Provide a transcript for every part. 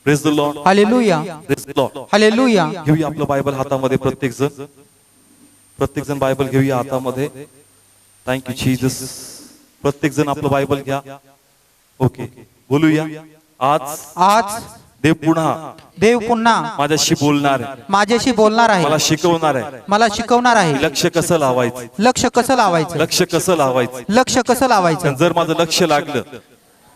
Praise the Lord, hallelujah, praise the Lord. Hallelujah. घेऊया आपलं Bible हातामध्ये, प्रत्येक जण बायबल घेऊया हातामध्ये. Thank you Jesus. प्रत्येक जण आपलं बायबल घ्या. ओके, बोलूया. आज देव पुन्हा माझ्याशी बोलणार आहे, मला शिकवणार आहे, मला शिकवणार आहे. लक्ष कसं लावायचं, लक्ष कसं लावायचं, लक्ष कसं लावायचं. लक्ष कसं लावायचं. जर माझं लक्ष लागलं,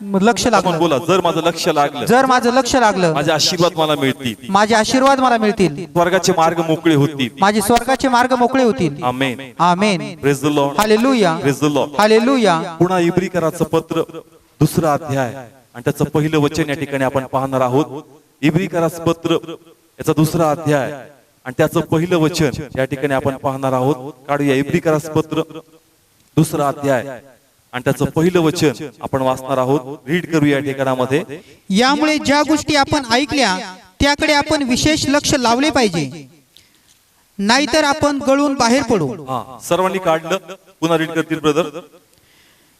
लक्ष आपण लागलं, बोला, जर माझं लक्ष लागलं, जर माझं लक्ष लागलं, माझे आशीर्वाद मला मिळतील, माझे आशीर्वाद मला मिळतील, स्वर्गाचे मार्ग मोकळे होतील. माझे स्वर्गाचे मार्ग मोकळे होतील. Amen, amen. Praise the Lord, hallelujah, praise the Lord. Hallelujah. पुन्हा इब्रिकराचं पत्र 2रा अध्याय आणि त्याचं पहिलं वचन या ठिकाणी आपण पाहणार आहोत. इब्रिकराचं पत्र याचा 2रा अध्याय आणि त्याचं पहिलं वचन या ठिकाणी आपण पाहणार आहोत. काढूया इब्रिकराचं पत्र 2रा अध्याय आणि त्याचं पहिलं वचन आपण वाचणार आहोत. रीड करूया या ठिकाणामध्ये. यामुळे ज्या गोष्टी आपण ऐकल्या त्याकडे आपण विशेष लक्ष लावले पाहिजे, नाहीतर आपण गळून बाहेर पडू. सर्वांनी काढलं, पुन्हा रीड करतील ब्रदर.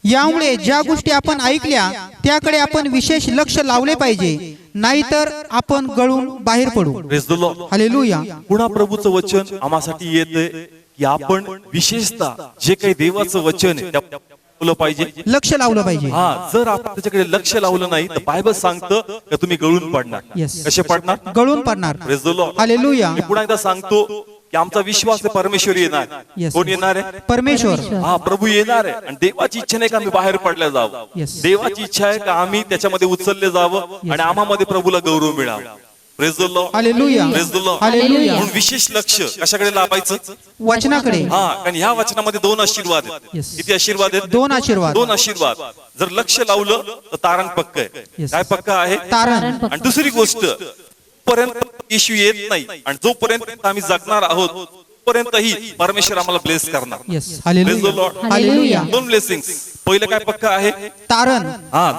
यामुळे ज्या गोष्टी आपण ऐकल्या त्याकडे आपण विशेष लक्ष लावले पाहिजे, नाहीतर आपण गळून बाहेर पडू. Praise the Lord. हालेलुया. पुन्हा प्रभूचं वचन आम्हासाठी येते की आपण विशेषतः जे काही देवाचं वचन आहे त्या पाहिजे, लक्ष लावलं पाहिजे. जर आपण त्याच्याकडे लक्ष लावलं नाही तर बायबल सांगतं की तुम्ही गळून पडणार. Yes. कसे पडणार? गळून पडणार. Praise the Lord. हालेलुया. मी पुन्हा एकदा सांगतो की आमचा विश्वास आहे परमेश्वर येणार. Yes. कोण येणार आहे? परमेश्वर. प्रभू येणार आहे. आणि देवाची इच्छा नाही का आम्ही बाहेर पडल्या जावं. Yes. देवाची इच्छा आहे का आम्ही त्याच्यामध्ये उचलले जावं आणि आम्हामध्ये प्रभूला गौरव मिळावा. Praise the Lord. Hallelujah. Praise the Lord. Hallelujah. म्हणून विशेष लक्ष कशाकडे लावायचं? वचनाकडे. कारण ह्या वचनामध्ये 2 आशीर्वाद आहेत. Yes. किती आशीर्वाद आहेत? 2 आशीर्वाद. 2 आशीर्वाद. जर लक्ष लावलं तर तारण पक्क आहे. Yes. काय पक्क आहे? तारण. आणि दुसरी गोष्ट, पर्यंत येशू येत नाही आणि जोपर्यंत आम्ही जगणार आहोत पर्यंतही परमेश्वर आम्हाला ब्लेस करणार. Yes. Praise the hallelujah. Lord. Hallelujah. 2 blessings. पहिलं काय पक्क आहे? तारण.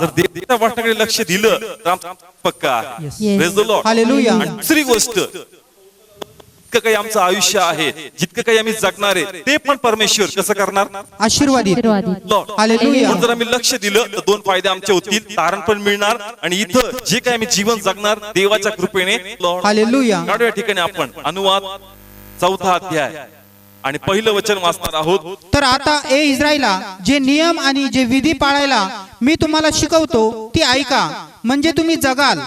जर देवाच्या वाटण्याकडे लक्ष दिलं तर आमचं पक्क आहे. Yes. Praise the Lord. Hallelujah. आणि दुसरी गोष्ट, जितकं काही आमचं आयुष्य आहे, जितकं काही आम्ही जगणार आहे ते पण परमेश्वर कसं करणार? आशीर्वादित. Lord. हालेलुया. म्हणून जर आम्ही लक्ष दिलं तर 2 फायदे आमचे होतील. तारण पण मिळणार आणि इथं जे काही आम्ही जीवन जगणार देवाच्या कृपेने. Lord. हालेलुया. काढू या ठिकाणी आपण अनुवाद 4था अध्याय आणि पहिलं वचन वाचणार आहोत. तर आता ए इस्रायला, जे नियम आणि जे विधी पाळायला मी तुम्हाला शिकवतो ती ऐका, म्हणजे तुम्ही जगाल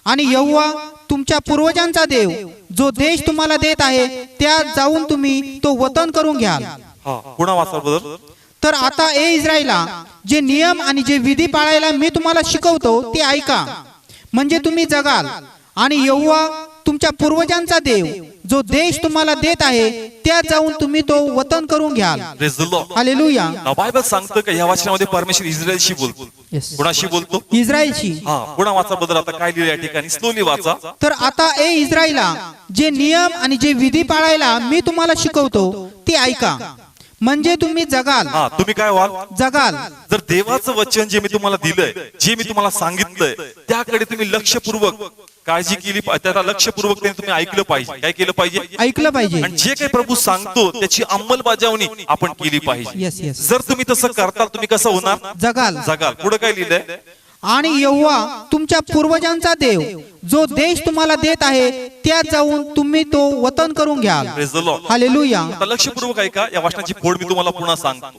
आणि यहोवा तुमच्या पूर्वजांचा देव जो देश तुम्हाला देत आहे त्यात जाऊन तुम्ही तो वतन करून घ्याल. पुन्हा वाचा बदल. तर आता ए इस्रायला, जे नियम आणि जे विधी पाळायला मी तुम्हाला शिकवतो ते ऐका, म्हणजे तुम्ही जगाल आणि यहोवा तुमच्या पूर्वजांचा देव जो देश तुम्हाला देत आहे त्यात जाऊन तुम्ही तो वतन करून घ्याल. हालेलुया. बायबल सांगतं की ह्या वचनामध्ये परमेश्वर इस्रायलशी बोलतो. कुणाशी बोलतो? इस्रायलची. पुन्हा वाचा बदल. आता काय लिहिलं या ठिकाणी? स्लोली वाचा. तर आता ए इस्रायला, जे नियम आणि जे विधी पाळायला मी तुम्हाला शिकवतो ते ऐका, म्हणजे तुम्ही जगाल. तुम्ही काय व्हाल? जगाल. जर देवाचं वचन जे मी तुम्हाला दिलंय, जे मी तुम्हाला सांगितलंय त्याकडे तुम्ही लक्षपूर्वक काळजी केली, त्याला लक्षपूर्वक तुम्ही ऐकलं पाहिजे. काय केलं पाहिजे? ऐकलं पाहिजे. आणि जे काही प्रभू सांगतो त्याची अंमलबजावणी आपण केली पाहिजे. Yes, yes. जर तुम्ही तसं करताल तुम्ही कसं होणार? जगाल. जगाल. पुढे काय लिहिलंय? आणि यहोवा तुमच्या पूर्वजांचा देव जो देश तुम्हाला देत आहे त्यात जाऊन तुम्ही तो वतन करून घ्याल. Praise the Lord. हालेलुया. आता लक्षपूर्वक ऐका. या वचनाची फोड मी तुम्हाला पुन्हा सांगतो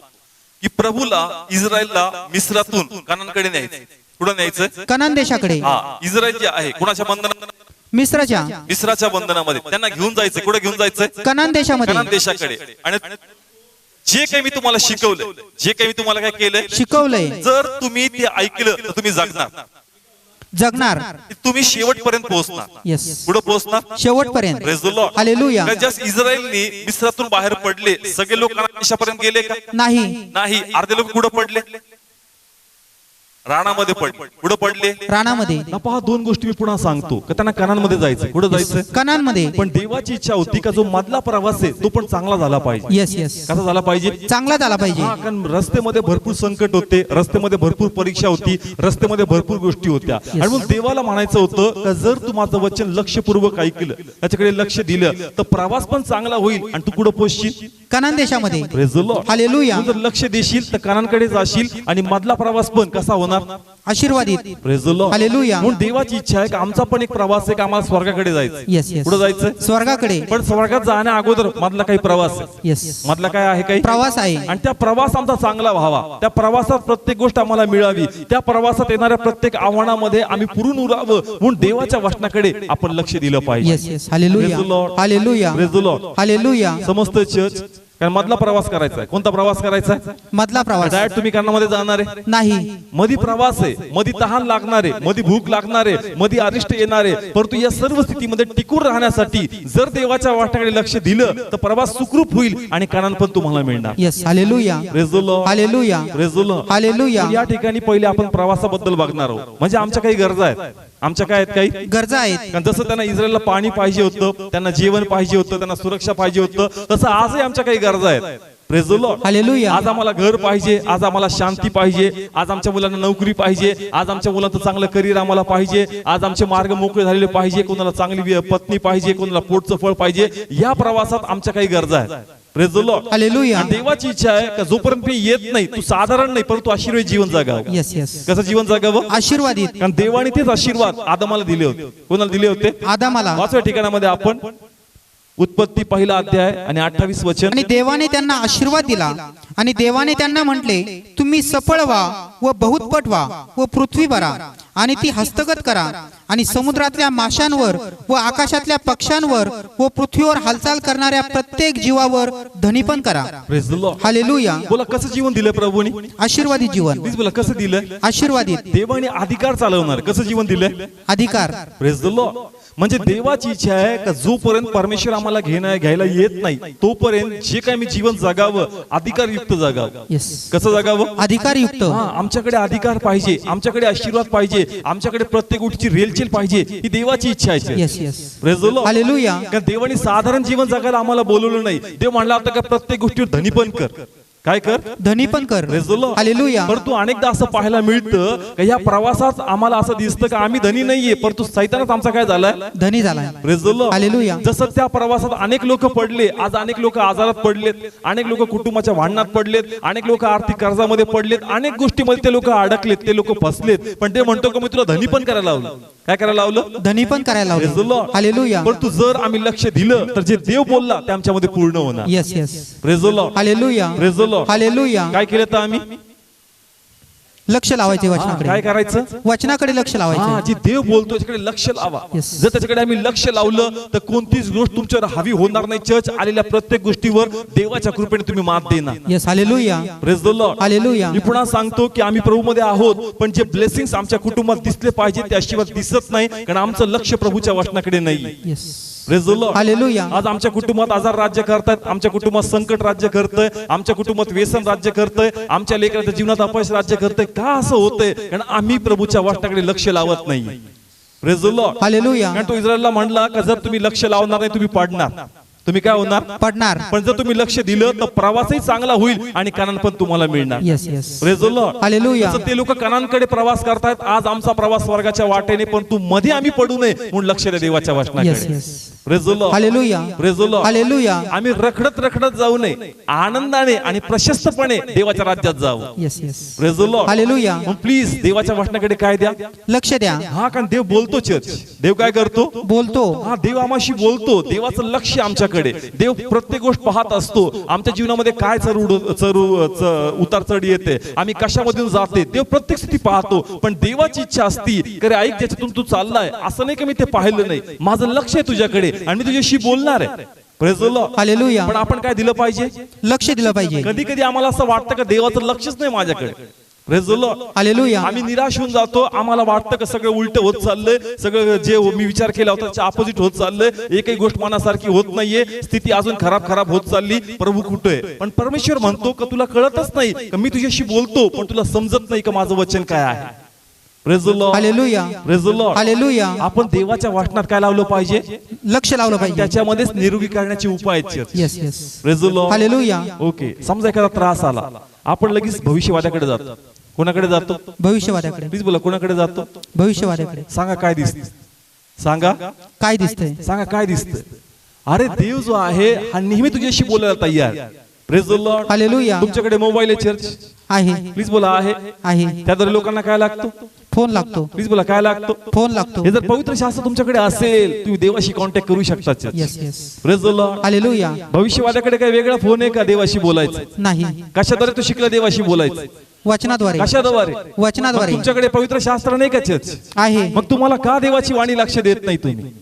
की प्रभूला इस्रायलला मिस्रातून कनानकडे न्यायचं. कुठं न्यायचं? कनान देशाकडे. इस्रायल जे आहे कुणाच्या बंधनात? मिस्राच्या बंधनामध्ये त्यांना घेऊन जायचं. कुठे घेऊन जायचं? कनान देशामध्ये. कनान देशाकडे. आणि जे काही मी तुम्हाला शिकवलंय, जे काही मी तुम्हाला काय केलंय, शिकवलंय, जर तुम्ही ते ऐकलं तर तुम्ही जगणार. तुम्ही शेवटपर्यंत पोहोचणार. Yes. पुढे पोहोचणार शेवटपर्यंत. Praise the Lord. हालेलुया. इस्रायलनी मिस्रातून बाहेर पडले, सगळे लोक कनान देशापर्यंत गेले का? नाही. अर्धे लोक कुठे पडले? राणामध्ये पडले. कुठे पडले? राणामध्ये. पहा, 2 गोष्टी मी पुन्हा सांगतो की त्यांना कनानमध्ये जायचं. कुठे जायचं? कनानमध्ये. पण देवाची इच्छा होती का जो मधला प्रवास आहे तो पण चांगला झाला पाहिजे. Yes yes. कसा झाला पाहिजे? चांगला झाला पाहिजे. कारण रस्त्यामध्ये भरपूर संकट होते, रस्त्यामध्ये भरपूर परीक्षा होती, रस्त्यामध्ये भरपूर गोष्टी होत्या. आणि मग देवाला म्हणायचं होतं का जर तू माझं वचन लक्षपूर्वक ऐकलं, त्याच्याकडे लक्ष दिलं तर प्रवास पण चांगला होईल आणि तू कुठे पोहोचशील? कनान देशामध्ये. Praise the Lord. हालेलुया. जर लक्ष देशील तर कनानकडे जाशील आणि मधला प्रवास पण कसा होणार? आशीर्वादित. Praise the Lord. हालेलुया. म्हणून देवाची इच्छा आहे की आमचा पण एक प्रवास आहे की आम्हाला स्वर्गाकडे जायचं. Yes yes. कुठं जायचं? स्वर्गाकडे. पण स्वर्गात जाण्या अगोदर मधला काही प्रवास आहे. येस. मधला काय आहे? काही प्रवास आहे. आणि त्या प्रवास आमचा चांगला व्हावा, त्या प्रवासात प्रत्येक गोष्ट आम्हाला मिळावी, त्या प्रवासात येणाऱ्या प्रत्येक आव्हानामध्ये आम्ही पुरून उरावं म्हणून देवाच्या वचनाकडे आपण लक्ष दिलं पाहिजे. Yes yes. Hallelujah. Praise the Lord. Hallelujah. Praise the Lord. Hallelujah. समस्त चर्च, कारण मधला प्रवास करायचा आहे. कोणता प्रवास करायचा आहे? मधला प्रवास डायरेक्ट तुम्ही कर्णामध्ये जाणार आहे? नाही. मधी प्रवास आहे, मधी तहान लागणार आहे, मधी भूक लागणार आहे, मधी अरिष्ट येणार आहे. परंतु या सर्व स्थितीमध्ये टिकून राहण्यासाठी जर देवाच्या वाटण्याकडे लक्ष दिलं तर प्रवास सुखरूप होईल आणि कानान पण तुम्हाला मिळणार. Yes. Hallelujah. Praise the Lord. Hallelujah. Praise the Lord. Hallelujah. या ठिकाणी पहिले आपण प्रवासाबद्दल बघणार आहोत. म्हणजे आमच्या काही गरजा आहेत. आमच्या काय आहेत? काही गरजा आहेत. कारण जसं त्यांना इस्रायलला पाणी पाहिजे होतं, त्यांना जेवण पाहिजे होतं, त्यांना सुरक्षा पाहिजे होतं, तसं आजही आमच्या काही गरजा आहेत. Praise the Lord. हालेलुया. आज आम्हाला घर पाहिजे, आज आम्हाला शांती पाहिजे, आज आमच्या मुलांना नोकरी पाहिजे, आज आमच्या मुलांचं चांगलं करिअर आम्हाला पाहिजे, आज आमचे मार्ग मोकळे झालेले पाहिजे, कोणाला चांगली पत्नी पाहिजे, कोणाला पोटचं फळ पाहिजे. या प्रवासात आमच्या काही गरजा आहेत. Praise the Lord. हालेलुया. आणि देवाची इच्छा आहे का जोपर्यंत मी येत नाही, तू साधारण नाही परंतु आशीर्वाद जीवन जगावं. Yes yes. कसं जीवन जगावं? आशीर्वादित. कारण देवाने तेच आशीर्वाद आदमाला दिले होते. कोणाला दिले होते? आदामाला. 5व्या ठिकाणामध्ये आपण उत्पत्ती पहिला अध्याय आणि 28 वचन. आणि देवाने त्यांना आशीर्वाद दिला आणि देवाने त्यांना म्हटले, तुम्ही सफळ व्हा व बहुतपट व्हा व पृथ्वी भरा आणि ती हस्तगत करा आणि समुद्रातल्या माशांवर व आकाशातल्या पक्ष्यांवर व पृथ्वीवर हालचाल करणाऱ्या प्रत्येक जीवावर धनीपण करा. Praise the Lord. हालेलुया. बोला कसं जीवन दिलं प्रभूने? आशीर्वादित जीवन. प्लीज बोला कसं दिलं? आशीर्वादित. देवाने अधिकार चालवणार. कसं जीवन दिलं? अधिकार. Praise the Lord. म्हणजे देवाची इच्छा आहे का जोपर्यंत परमेश्वर आम्हाला घ्यायला येत नाही तोपर्यंत जे काय मी जीवन जगावं अधिकारयुक्त जगावं. येस. कसं जगावं? अधिकारयुक्त. आमच्याकडे अधिकार पाहिजे, आमच्याकडे आशीर्वाद पाहिजे, आमच्याकडे प्रत्येक गोष्टीची रेलचेल पाहिजे. ही देवाची इच्छा आहे. Yes yes. Praise the Lord. हालेलुया. कारण देवाने साधारण जीवन जगायला आम्हाला बोलवलं नाही. देव म्हणला होता का प्रत्येक गोष्टीवर धनीपण कर. काय कर? धनीपण कर. Praise the Lord. हालेलुया. परंतु अनेकदा असं पाहायला मिळतं की या प्रवासात आम्हाला असं दिसतं की आम्ही धनी नाहीये परंतु सैतानच आमचा काय झालाय? धनी झालाय. Praise the Lord. हालेलुया. जसं त्या प्रवासात अनेक लोक पडले, आज अनेक लोक आजारात पडलेत, अनेक लोक कुटुंबाच्या भांडणात पडलेत, अनेक लोक आर्थिक कर्जामध्ये पडलेत, अनेक गोष्टीमध्ये ते लोक अडकलेत, ते लोक फसलेत. पण ते म्हणतो की मी तुला धनीपण करायला लावलं. काय करायला लावलं? धनीपण करायला Praise the लावलं. Lord. हालेलुया. परंतु जर आम्ही लक्ष दिलं तर जे देव बोलला ते आमच्यामध्ये पूर्ण होणार. Yes yes. Praise the Lord. Hallelujah. Praise the Lord. Hallelujah. काय केलं तर आम्ही? लक्ष लावायचे काय वचनाकडे. करायचं? वचनाकडे लक्ष लावायचे. जे देव बोलतो त्याच्याकडे लक्ष लावा. Yes. जर त्याच्याकडे आम्ही लक्ष लावलं तर कोणतीच गोष्ट तुमच्यावर हवी होणार नाही. चर्च आलेल्या प्रत्येक गोष्टीवर देवाच्या कृपेने तुम्ही मात देणार. Yes. Hallelujah. Praise the Lord. Hallelujah. मी पुन्हा सांगतो की आम्ही प्रभूमध्ये आहोत पण जे ब्लेसिंग्स आमच्या कुटुंबात दिसले पाहिजे ते आशीर्वाद दिसत नाही कारण आमचं लक्ष प्रभूच्या वचनाकडे नाही. Yes. Praise the Lord. Hallelujah. आज आमच्या कुटुंबात आजार राज्य करतात, आमच्या कुटुंबात संकट राज्य करतंय, आमच्या कुटुंबात व्यसन राज्य करतंय, आमच्या लेकराच्या जीवनात अपयश राज्य करतंय. का असं होतंय? कारण आम्ही प्रभूच्या वचनाकडे लक्ष लावत नाही. Praise the Lord. हालेलुया. कारण तो इस्रायलला म्हणला का जर तुम्ही लक्ष लावणार नाही तुम्ही पडणार. तुम्ही काय होणार? पडणार. पण जर तुम्ही लक्ष दिलं तर प्रवासही चांगला होईल आणि कानान पण तुम्हाला मिळणार. Yes yes. Praise the Lord. Hallelujah. जसं ते लोक कानांकडे प्रवास करतायत, आज आमचा प्रवास स्वर्गाच्या वाटेने पण तू मध्ये आम्ही पडू नये म्हणून लक्ष द्या देवाच्या येस वचनाकडे. Yes. Praise the Lord. Hallelujah. Praise the Lord. Hallelujah. आम्ही रखडत जाऊ नये, आनंदाने आणि प्रशस्तपणे देवाच्या राज्यात जावं. Yes yes. Praise the Lord. Hallelujah. Please देवाच्या वचनाकडे काय द्या? लक्ष द्या. हा कारण देव बोलतो. चर्च देव काय करतो? बोलतो. हा देव आम्हाशी बोलतो. देवाचं लक्ष आमच्याकडे. देव प्रत्येक गोष्ट पाहत असतो. आमच्या जीवनामध्ये काय उतार चढ येते, आम्ही कशामधून जाते, देव प्रत्येक स्थिती पाहतो. पण देवाची इच्छा असती करे ऐक ज्याच्यातून तू चाललाय असं नाही की मी ते पाहिलं नाही, माझं लक्ष आहे तुझ्याकडे आणि मी तुझ्याशी बोलणार आहे. Praise the Lord. हालेलुया. पण आपण काय दिलं पाहिजे? लक्ष दिलं पाहिजे. कधी कधी आम्हाला असं वाटतं का देवाचं लक्षच नाही माझ्याकडे. Praise the Lord. हालेलुया. आम्ही निराश होऊन जातो. आम्हाला वाटतं का सगळं उलट होत चाललंय, सगळं जे मी विचार केला होता त्याच्या अपोजिट होत चाललंय, एकही गोष्ट मनासारखी होत नाहीये, स्थिती अजून खराब होत चालली. प्रभू कुठे? पण परमेश्वर म्हणतो का तुला कळतच नाही का मी तुझ्याशी बोलतो पण तुला समजत नाही का माझं वचन काय आहे. Praise the Lord. Hallelujah. Praise the Lord. Hallelujah. आपण देवाच्या वचनात काय लावलं पाहिजे? लक्ष लावलं पाहिजे. त्याच्यामध्येच निरोगी करण्याचे उपाय आहेत. Yes yes. Praise the Lord. Hallelujah. Okay. समजा एखादा त्रास आला, आपण लगेच भविष्यवाद्याकडे जातो. कोणाकडे जातो? भविष्यवाद्याकडे. प्लीज बोला कोणाकडे जातो? भविष्यवाद्याकडे. सांगा काय दिसत? सांगा काय दिसतंय? सांगा काय दिसतंय? अरे देव जो आहे हा नेहमी तुझ्याशी बोलायला तयार. Praise the Lord. हालेलुया. तुमच्याकडे मोबाईल आहे चर्च, आहे प्लीज बोला आहे. आहे. त्याद्वारे लोकांना काय लागतो? फोन लागतो. प्लीज बोला काय लागतो? फोन लागतो. हे जर पवित्र शास्त्र तुमच्याकडे असेल तुम्ही देवाशी कॉन्टॅक्ट करू शकता church. Yes yes. Praise the Lord. Hallelujah. भविष्यवाद्याकडे काय वेगळा फोन आहे का देवाशी बोलायचं? नाही. कशाद्वारे तो शिकला देवाशी बोलायचं? वचनाद्वारे. कशाद्वारे? वचनाद्वारे. मग तुमच्याकडे पवित्र शास्त्र नाही का चर्च? आहे. मग तुम्हाला का देवाची वाणी लक्ष देत नाही तुम्ही?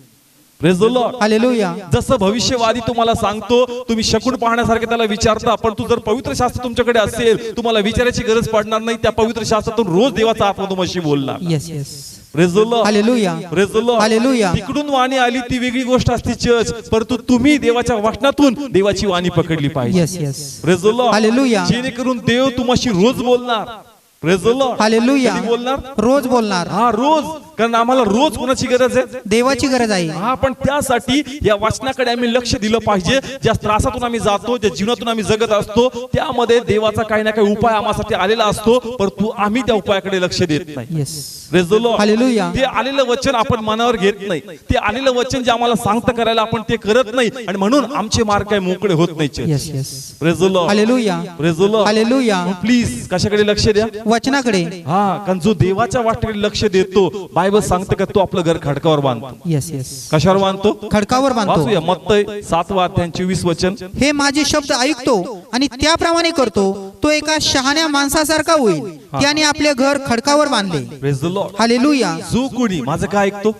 Praise the Lord. हालेलुया. जसं भविष्यवादी तुम्हाला सांगतो तुम्ही शकून पाहण्यासारखे त्याला विचारता, पण तू जर पवित्र शास्त्र तुमच्याकडे असेल तुम्हाला विचारायची गरज पडणार नाही. त्या पवित्र शास्त्रातून रोज देवाचा आत्मा तुमच्याशी बोलणार. Yes yes. Praise the Lord. Hallelujah. Praise the Lord. Hallelujah. तिकडून वाणी आली ती वेगळी गोष्ट असते चर्च, परंतु तुम्ही देवाच्या वचनातून देवाची वाणी पकडली पाहिजे. Yes yes. Praise the Lord. Hallelujah. जेणेकरून देव तुम्हाशी रोज बोलणार. Praise the Lord. हालेलुया. कधी बोलणार? रोज बोलणार. हा रोज, कारण आम्हाला रोज कोणाची गरज आहे? देवाची गरज आहे. हा, पण त्यासाठी या वाचनाकडे आम्ही लक्ष दिलं पाहिजे. ज्या त्रासातून आम्ही जातो, ज्या जीवनातून आम्ही जगत असतो, त्यामध्ये देवाचा काही ना काही उपाय आम्हासाठी आलेला असतो, परंतु आम्ही त्या उपायाकडे लक्ष देत नाही. Yes. Praise the Lord. Hallelujah. ते आलेलं वचन आपण मनावर घेत नाही. ते आलेलं वचन जे आम्हाला सांगतं करायला आपण ते करत नाही, आणि म्हणून आमचे मार्ग काही मोकळे होत नाही. Yes yes. Praise the Lord. Hallelujah. Praise the Lord. Hallelujah. Please कशाकडे लक्ष द्या? वचनाकडे. हा, कारण जो देवाच्या वाटेकडे लक्ष देतो, बायबल सांगतं का तो आपलं घर खडकावर बांधतो. Yes yes. कशावर बांधतो? खडकावर बांधतो. वाचूया मत्तई 7 अध्याय 24 वचन. हे माझे शब्द ऐकतो आणि त्याप्रमाणे करतो तो एका शहाण्या माणसासारखा होईल, त्याने आपले घर खडकावर बांधले. Praise the Lord. हालेलुया. जो कोणी माझं काय ऐकतो?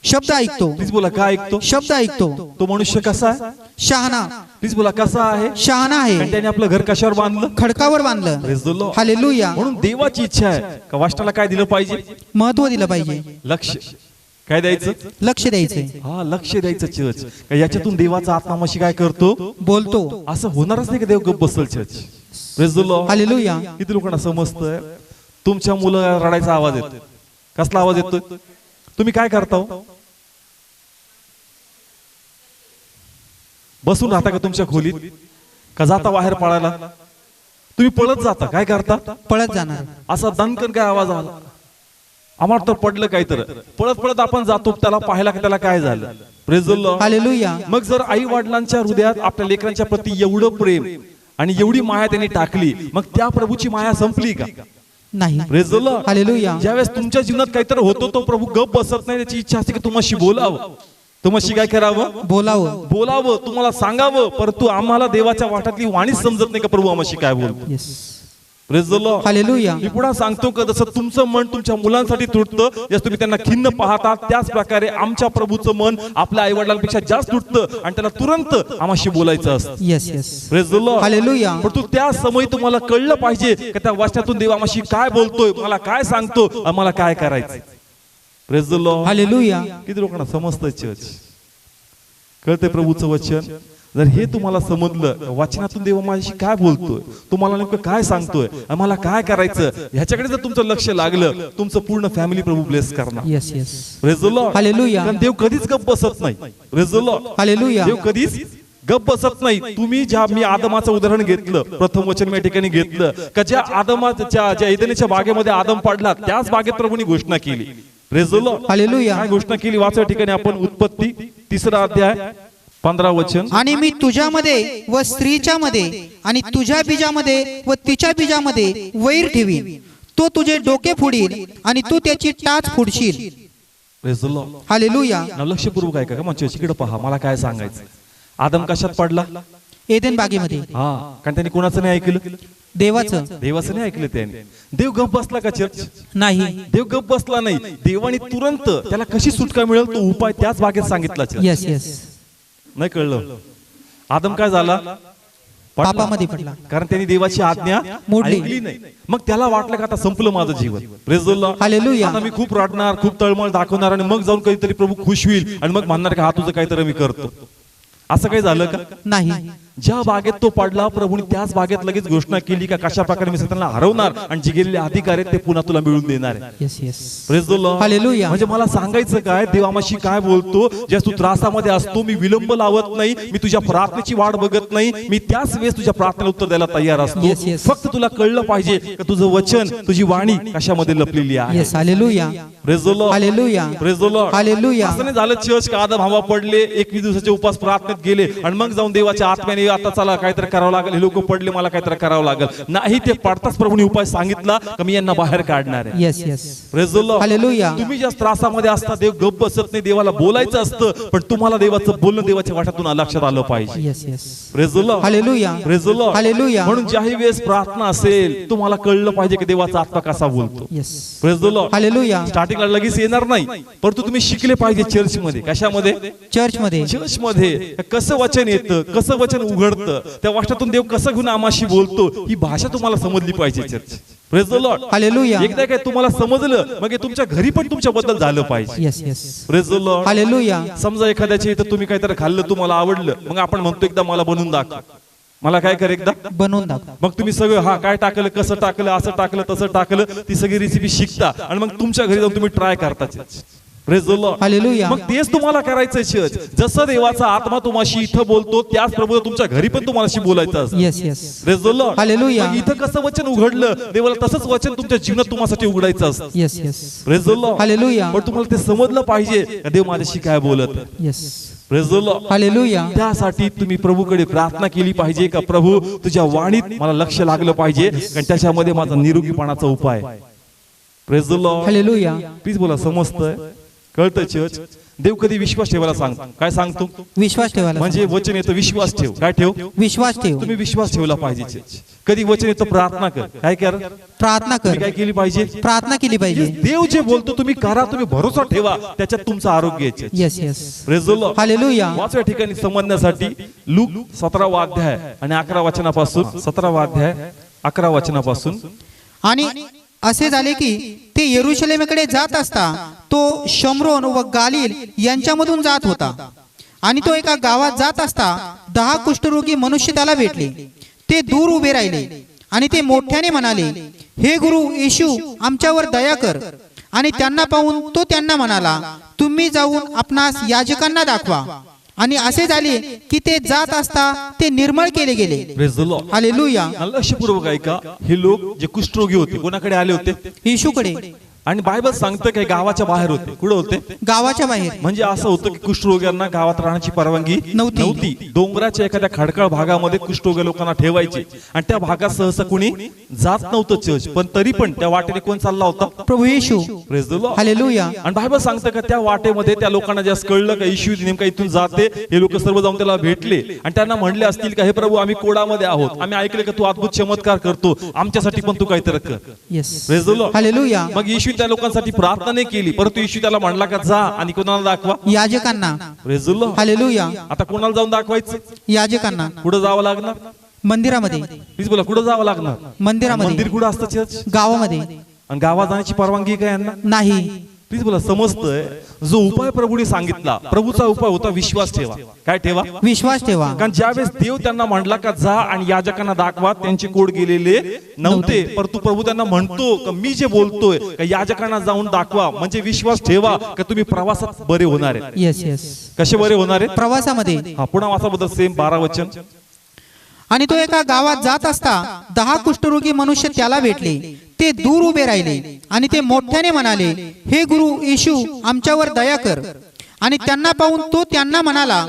शब्द ऐकतो. प्लीज बोला काय ऐकतो? शब्द ऐकतो. तो मनुष्य कसा आहे? शहाणा. प्लीज बोला कसा आहे? शहाणा कारण आहे. त्याने आपलं घर कशावर बांधलं? खडकावर बांधलं. Praise the Lord. हालेलुया. म्हणून देवाची इच्छा आहे का वाचनाला काय दिलं पाहिजे? महत्व दिलं पाहिजे. लक्ष. काय द्यायचं? लक्ष द्यायचे. हा, लक्ष द्यायचं चर्च. का याच्यातून देवाचा आत्मा मशी काय करतो? बोलतो. असं होणारच नाही का देव गप्प बसल चर्च. Praise the Lord. हालेलुया. किती लोकांना समजतंय? तुमच्या मुलं रडायचा आवाज येतो. कसला आवाज येतोय? तुम्ही काय करता हो? बसून राहता का तुमच्या खोलीत? का जाता बाहेर पळायला? तुम्ही पळत जाता. काय करता? पळत जाणार. असा दणकन काय आवाज आला, आम्हाला तर पडलं काय, तर पळत पळत आपण जातो त्याला पाहायला, त्याला काय झालं? Praise the Lord. हालेलुया. मग जर आई वडिलांच्या हृदयात आपल्या लेकरांच्या प्रती एवढं प्रेम आणि एवढी माया त्यांनी टाकली, मग त्या प्रभूची माया संपली का? नाही. Praise the Lord. हालेलुया. ज्यावेळेस तुमच्या जीवनात काहीतरी होतो तो प्रभू गप बसत नाही. त्याची इच्छा असते की तुम्हाशी बोलावं, तुम्हाशी काय करावं? बोलावं. बोलावं, तुम्हाला सांगावं. परंतु आम्हाला देवाच्या वाटातली वाणीच समजत नाही का प्रभू आम्हाशी काय बोलतो. Yes. Praise the Lord. Hallelujah. मी पुन्हा सांगतो का जसं तुमचं मन तुमच्या मुलांसाठी तुटतं, जसं तुम्ही त्यांना खिन्न पाहता, त्याच प्रकारे आमच्या प्रभूचं मन आपल्या आई वडिलांपेक्षा जास्त तुटतं आणि त्याला तुरंत आम्हाशी बोलायचं असतं. Yes yes. Praise the Lord. Hallelujah. परंतु त्या समयी तुम्हाला कळलं पाहिजे की त्या वाचनातून देव आम्हाशी काय बोलतोय, मला काय सांगतो, आम्हाला काय करायचं. Praise the Lord. हालेलुया. किती लोकांना समजतंय चर्च? कळते प्रभूचं वचन? जर हे तुम्हाला समजलं वाचनातून देव माझ्याशी काय बोलतोय, तुम्हाला नेमकं काय सांगतोय, आम्हाला काय करायचं, ह्याच्याकडे जर तुमचं लक्ष लागलं, तुमचं पूर्ण फॅमिली प्रभू ब्लेस करणार. Yes yes. Praise the Lord. Hallelujah. कारण देव कधीच गप्प बसत नाही. Praise the Lord. हालेलुया. देव कधीच गप्प बसत नाही. तुम्ही मी आदमाचं उदाहरण घेतलं, प्रथम वचन मी या ठिकाणी घेतलं का ज्या एदेनच्या बागेमध्ये आदम पडला, त्याच बागेत प्रभूंनी घोषणा केली. Praise the Lord. हालेलुया. काय घोषणा केली? वाचा ठिकाणी आपण उत्पत्ती 3 अध्याय 15 वचन. आणि मी तुझ्यामध्ये व स्त्रीच्या मध्ये आणि तुझ्या बीजामध्ये व तिच्या बीजामध्ये वैर ठेवीन, तो तुझे डोके फोडील आणि तू त्याची टाच फोडशील. Praise the Lord. हालेलुया. लक्षपूर्वक ऐका का म्हणजे इकडे पहा, मला काय सांगायचं. आदम कशात पडला? एदेन बागेमध्ये. हा, कारण त्यांनी कोणाचं नाही ऐकलं? देवाचं. देवाचं नाही ऐकलं त्याने. देव गप बसला का चर्च? नाही. देव गप बसला नाही. देवाने तुरंत त्याला कशी सुटका मिळेल तो उपाय त्याच बागेत सांगितला. Yes yes. नाही कळलं? आदम काय झाला? पापामध्ये पडला. कारण त्यांनी देवाची आज्ञा मोडली. ऐकली नाही. मग त्याला वाटलं का आता संपलं माझं जीवन. Praise the Lord. हालेलुया. आता मी खूप रडणार, खूप तळमळ दाखवणार आणि मग जाऊन कधीतरी प्रभू खुश होईल आणि मग म्हणणार का हा तुझं काहीतरी मी करतो. असं काही झालं का? नाही. ज्या बागेत तो पडला प्रभूने त्याच बागेत लगेच घोषणा केली का कशा प्रकारे मी सैतानाला हरवणार आणि जे गेलेले अधिकार आहेत ते पुन्हा तुला मिळवून देणार आहे. Yes yes. Praise the Lord. Hallelujah. म्हणजे मला सांगायचं काय, देव आम्हाशी काय बोलतो, ज्या तू त्रासामध्ये असतो मी विलंब लावत नाही, मी तुझ्या प्रार्थनेची वाट बघत नाही, मी त्याच वेळेस तुझ्या प्रार्थनेला उत्तर द्यायला तयार Yes, असतो. yes. फक्त तुला कळलं पाहिजे की तुझं वचन, तुझी वाणी कशामध्ये लपलेली आहे. Yes. Hallelujah. Praise the Lord. Hallelujah. Praise the Lord. Hallelujah. असं नाही झालं चर्च का आदम हवा पडले, 21 दिवसाचे उपास प्रार्थनेत गेले आणि मग जाऊन देवाच्या आत्म्याने ठिकाणी आता चला काहीतरी करावं लागेल, हे लोक पडले मला काहीतरी करावं लागेल. नाही, ते पडताच प्रभूने उपाय सांगितला की मी यांना बाहेर काढणार आहे. Yes yes. Praise the Lord. Hallelujah. तुम्ही ज्या त्रासामध्ये असता देव गप्प बसत नाही, देवाला बोलायचं असतं, पण तुम्हाला देवाचं बोलणं देवाच्या वाटातून लक्षात आलं पाहिजे. Yes yes. Praise the Lord. Hallelujah. Praise the Lord. Hallelujah. म्हणून ज्याही वेळेस प्रार्थना असेल तुम्हाला कळलं पाहिजे की देवाचा आत्मा कसा बोलतो. Yes. Praise the Lord. Hallelujah. स्टार्टिंगला लगेच येणार नाही, परंतु तुम्ही शिकले पाहिजे चर्चमध्ये. कशामध्ये? चर्चमध्ये. चर्चमध्ये कसं वचन येतं, कसं वचन उघडतं, त्या वाक्यातून देव कसं घेऊन आम्हाशी बोलतो, ही भाषा तुम्हाला समजली पाहिजे. Church. Praise the Lord. Hallelujah. एकदा काय तुम्हाला समजलं मग हे तुमच्या घरी पण तुमच्याबद्दल झालं पाहिजे. Yes yes. Praise the Lord. Hallelujah. समजा एखाद्याच्या इथं तुम्ही काहीतरी खाल्लं, तुम्हाला आवडलं, मग आपण म्हणतो एकदा मला बनवून दाखव, मला काय कर एकदा बनवून दाखव. मग तुम्ही सगळं हा काय टाकलं, कसं टाकलं, असं टाकलं, तसं टाकलं, ती सगळी रेसिपी शिकता आणि मग तुमच्या घरी जाऊन तुम्ही ट्राय करता. Praise the Lord. हालेलुया. मग तेच तुम्हाला करायचंय चर्च. जसं देवाचा आत्मा तुम्हाशी इथं बोलतो त्याच प्रभू तुमच्या घरी पण तुम्हाशी बोलायचं असतं. Yes yes. Praise the Lord. Hallelujah. मग इथं कसं वचन उघडलं, देवाला तसंच वचन तुमच्या जीवनात तुम्हासाठी उघडायचं असतं. Yes yes. Praise the Lord. Hallelujah. पण तुम्हाला ते समजलं पाहिजे का देव माझ्याशी काय बोलत. Yes. Praise the Lord. Hallelujah. त्यासाठी तुम्ही प्रभूकडे प्रार्थना केली पाहिजे का प्रभू तुझ्या वाणीत मला लक्ष लागलं पाहिजे, कारण त्याच्यामध्ये माझा निरोगीपणाचा उपाय. Praise the Lord. Hallelujah. Please बोला, समजतंय, कळतं चर्च. देव कधी विश्वास ठेवायला सांगतो. काय सांगतो? विश्वास ठेवायला. म्हणजे वचन येतं विश्वास ठेव. काय ठेव? विश्वास ठेव. तुम्ही विश्वास ठेवला पाहिजे चर्च. कधी वचन येतं प्रार्थना कर. काय कर? प्रार्थना कर. काय केली पाहिजे? प्रार्थना केली पाहिजे. देव जे बोलतो तुम्ही करा, तुम्ही भरोसा ठेवा, त्याच्यात तुमचं आरोग्य आहे. Yes yes. Praise the Lord. Hallelujah. 5व्या ठिकाणी समजण्यासाठी लूक 17वा अध्याय आणि 11 वचनापासून 17वा अध्याय 11 वचनापासून. आणि असे झाले की ते यरूशलेमेकडे जात असता तो शमरोन व गालील यांच्यामधून जात होता. आणि तो एका गावात जात असता 10 कुष्ठरोगी मनुष्य त्याला भेटले. ते दूर उभे राहिले आणि ते मोठ्याने म्हणाले, हे गुरु येशू, आमच्यावर दया कर. आणि त्यांना पाहून तो त्यांना म्हणाला, तुम्ही जाऊन आपणास याजकांना दाखवा. आणि असे झाले की ते जात असता ते निर्मळ केले गेले. Praise the Lord. हालेलुया. लक्षपूर्वक ऐका. हे लोक जे कुष्ठरोगी होते कोणाकडे आले होते? येशूकडे. आणि बायबल सांगतं की गावाच्या बाहेर होते. कुठे होते? गावाच्या बाहेर. म्हणजे असं होतं की कुष्ठरोग्यांना गावात राहण्याची परवानगी नव्हती. डोंगराच्या एखाद्या खडकाळ भागामध्ये कुष्ठरोगी लोकांना ठेवायचे आणि त्या भागात सहसा कुणी जात नव्हतं चर्च. पण तरी पण त्या वाटेने कोण चालला होता? प्रभू येशू. Praise the Lord. हालेलुया. आणि बायबल सांगतं का त्या वाटेमध्ये त्या लोकांना जास्त कळलं का येशू नेमका इथून जाते. हे लोक सर्व जाऊन त्याला भेटले आणि त्यांना म्हणले असतील का, हे प्रभू आम्ही कोडामध्ये आहोत, आम्ही ऐकले का तू अद्भुत चमत्कार करतो, आमच्यासाठी पण तू काहीतरी कर. Yes. Praise the Lord. Hallelujah. मग येशू त्या लोकांसाठी प्रार्थना नाही केली, परंतु येशू त्याला म्हणला का जा आणि कोणाला दाखवा? याजकांना. Praise the Lord. हालेलुया. आता कोणाला जाऊन दाखवायचं? याजकांना. कुठं जावं लागणार? मंदिरामध्ये. प्लीज बोला, कुठं जावं लागणार? मंदिरामध्ये. मंदिर कुठं असतं चर्च? गावामध्ये. आणि गावात जाण्याची परवानगी काय यांना नाही. प्लीज बोला, समजतंय? जो उपाय प्रभूने सांगितला, प्रभूचा उपाय होता विश्वास ठेवा. काय ठेवा? विश्वास ठेवा. कारण ज्यावेळेस देव त्यांना म्हणला का जा आणि याजकांना दाखवा, त्यांचे कोड गेलेले नव्हते, परंतु प्रभू त्यांना म्हणतो का मी जे बोलतोय का याजकांना जाऊन दाखवा, म्हणजे विश्वास ठेवा का तुम्ही प्रवासात बरे होणार आहे. Yes yes. कसे बरे होणार आहे? प्रवासामध्ये. हा पुन्हा वाचाबद्दल सेम 12 वचन. आणि तो एका गावात जात असता 10 कुष्ठरोगी मनुष्य त्याला भेटले. ते दूर उभे राहिले आणि ते मोठ्याने म्हणाले, हे गुरु येशू, आमच्यावर दया कर. आणि त्यांना पाहून तो त्यांना म्हणाला,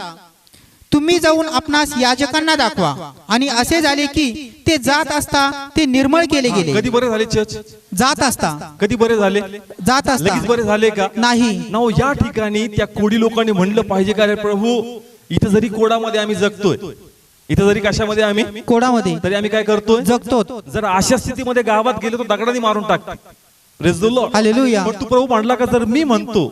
तुम्ही जाऊन आपणास याजकांना दाखवा. आणि असे झाले की ते जात असता ते निर्मळ केले गेले. कधी बरे झाले चर्च? जात असता. कधी बरे झाले? जात असता. लगेच बरे झाले का? नाही. नाव या ठिकाणी त्या कोडी लोकांनी म्हणलं पाहिजे का, रे प्रभू इथं जरी कोडामध्ये आम्ही जगतोय, इथं जरी कशामध्ये आम्ही कोडामध्ये तरी आम्ही काय करतोय? जगतो. जर अशा स्थितीमध्ये गावात गेलो तर दगडाने मारून टाकतात. Praise the Lord. हालेलुया. पण तू प्रभू म्हणला का जर मी म्हणतो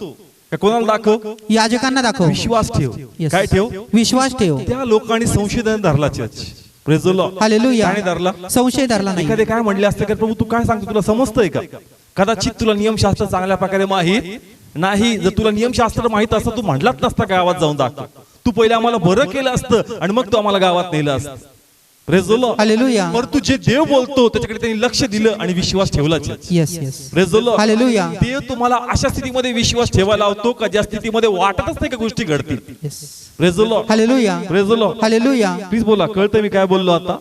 का कोणाला दाखव? याजकांना दाखव. विश्वास ठेव. Yes. काय ठेव? विश्वास ठेव. त्या लोकांनी संशोधन धरला church. Praise the Lord. Hallelujah. काय धरला? संशय धरला नाही. एखादे काय म्हणले असते का, प्रभू तू काय सांगतो, तुला समजतंय का? कदाचित तुला नियमशास्त्र चांगल्या प्रकारे माहित नाही. जर तुला नियमशास्त्र माहित असतं तू म्हटलाच नसता गावात जाऊन दाखव. तू पहिले आम्हाला बरं केलं असतं आणि मग तू आम्हाला गावात नेलं असतं. Praise the Lord. हालेलुया. परंतु जे देव बोलतो त्याच्याकडे त्यांनी लक्ष दिलं आणि विश्वास ठेवला. Yes yes. Praise the Lord. Hallelujah. देव तुम्हाला अशा स्थितीमध्ये विश्वास ठेवायला लावतो का ज्या स्थितीमध्ये वाटतच नाही का गोष्टी घडतील. Yes. Praise the Lord. Hallelujah. Praise the Lord. Hallelujah. Please बोला, कळतं मी काय बोललो आता?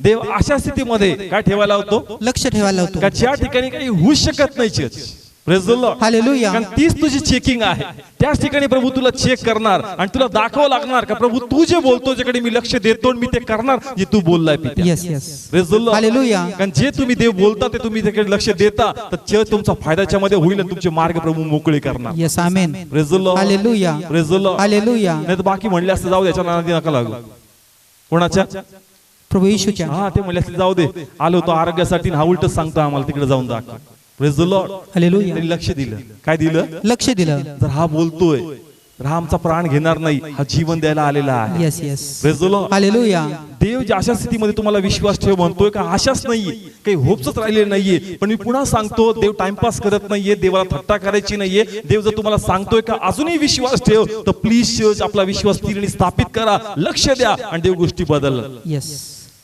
देव अशा स्थितीमध्ये काय ठेवायला लावतो? लक्ष ठेवायला होतो. का ज्या ठिकाणी काही होऊ शकत नाही चर्च. Praise the Lord. हालेलुया. कारण तीच तुझी चेकिंग आहे. त्याच ठिकाणी प्रभू तुला चेक करणार आणि तुला दाखवावं लागणार का प्रभू तू जे बोलतो ज्याकडे मी लक्ष देतो आणि मी ते करणार जे तू बोललाय पित्या. Yes yes. Praise the Lord. हालेलुया. कारण जे तुम्ही देव बोलता ते तुम्ही त्याकडे लक्ष देता तर तुमचा फायद्याच्या मध्ये होईल आणि तुमचे मार्ग प्रभू मोकळे करणार. Yes amen. Praise the Lord. Hallelujah. Praise the Lord. Hallelujah. नाही तर बाकी म्हणले असते जाऊ द्याच्या नादी नका लागू. कोणाच्या? प्रभू येशूच्या. हा ते म्हणले असते जाऊ दे आलो होतो आरोग्यासाठी हा उलट सांगतो आम्हाला तिकडे जाऊन दाखव. Praise the Lord. हालेलुया. त्यांनी लक्ष दिलं. काय दिलं? लक्ष दिलं. जर हा बोलतोय तर हा आमचा प्राण घेणार नाही, हा जीवन द्यायला आलेला आहे. Yes yes. Praise the Lord. Hallelujah. देव ज्या अशा स्थितीमध्ये तुम्हाला विश्वास ठेव म्हणतोय का आशाच नाहीये, काही होपच राहिलेले नाहीये, पण मी पुन्हा सांगतो देव टाइमपास करत नाहीये, देवाला थट्टा करायची नाहीये. देव जर तुम्हाला सांगतोय का अजूनही विश्वास ठेव तर प्लीज चर्च आपला विश्वास स्थिर आणि स्थापित करा, लक्ष द्या आणि देव गोष्टी बदलणार. Yes.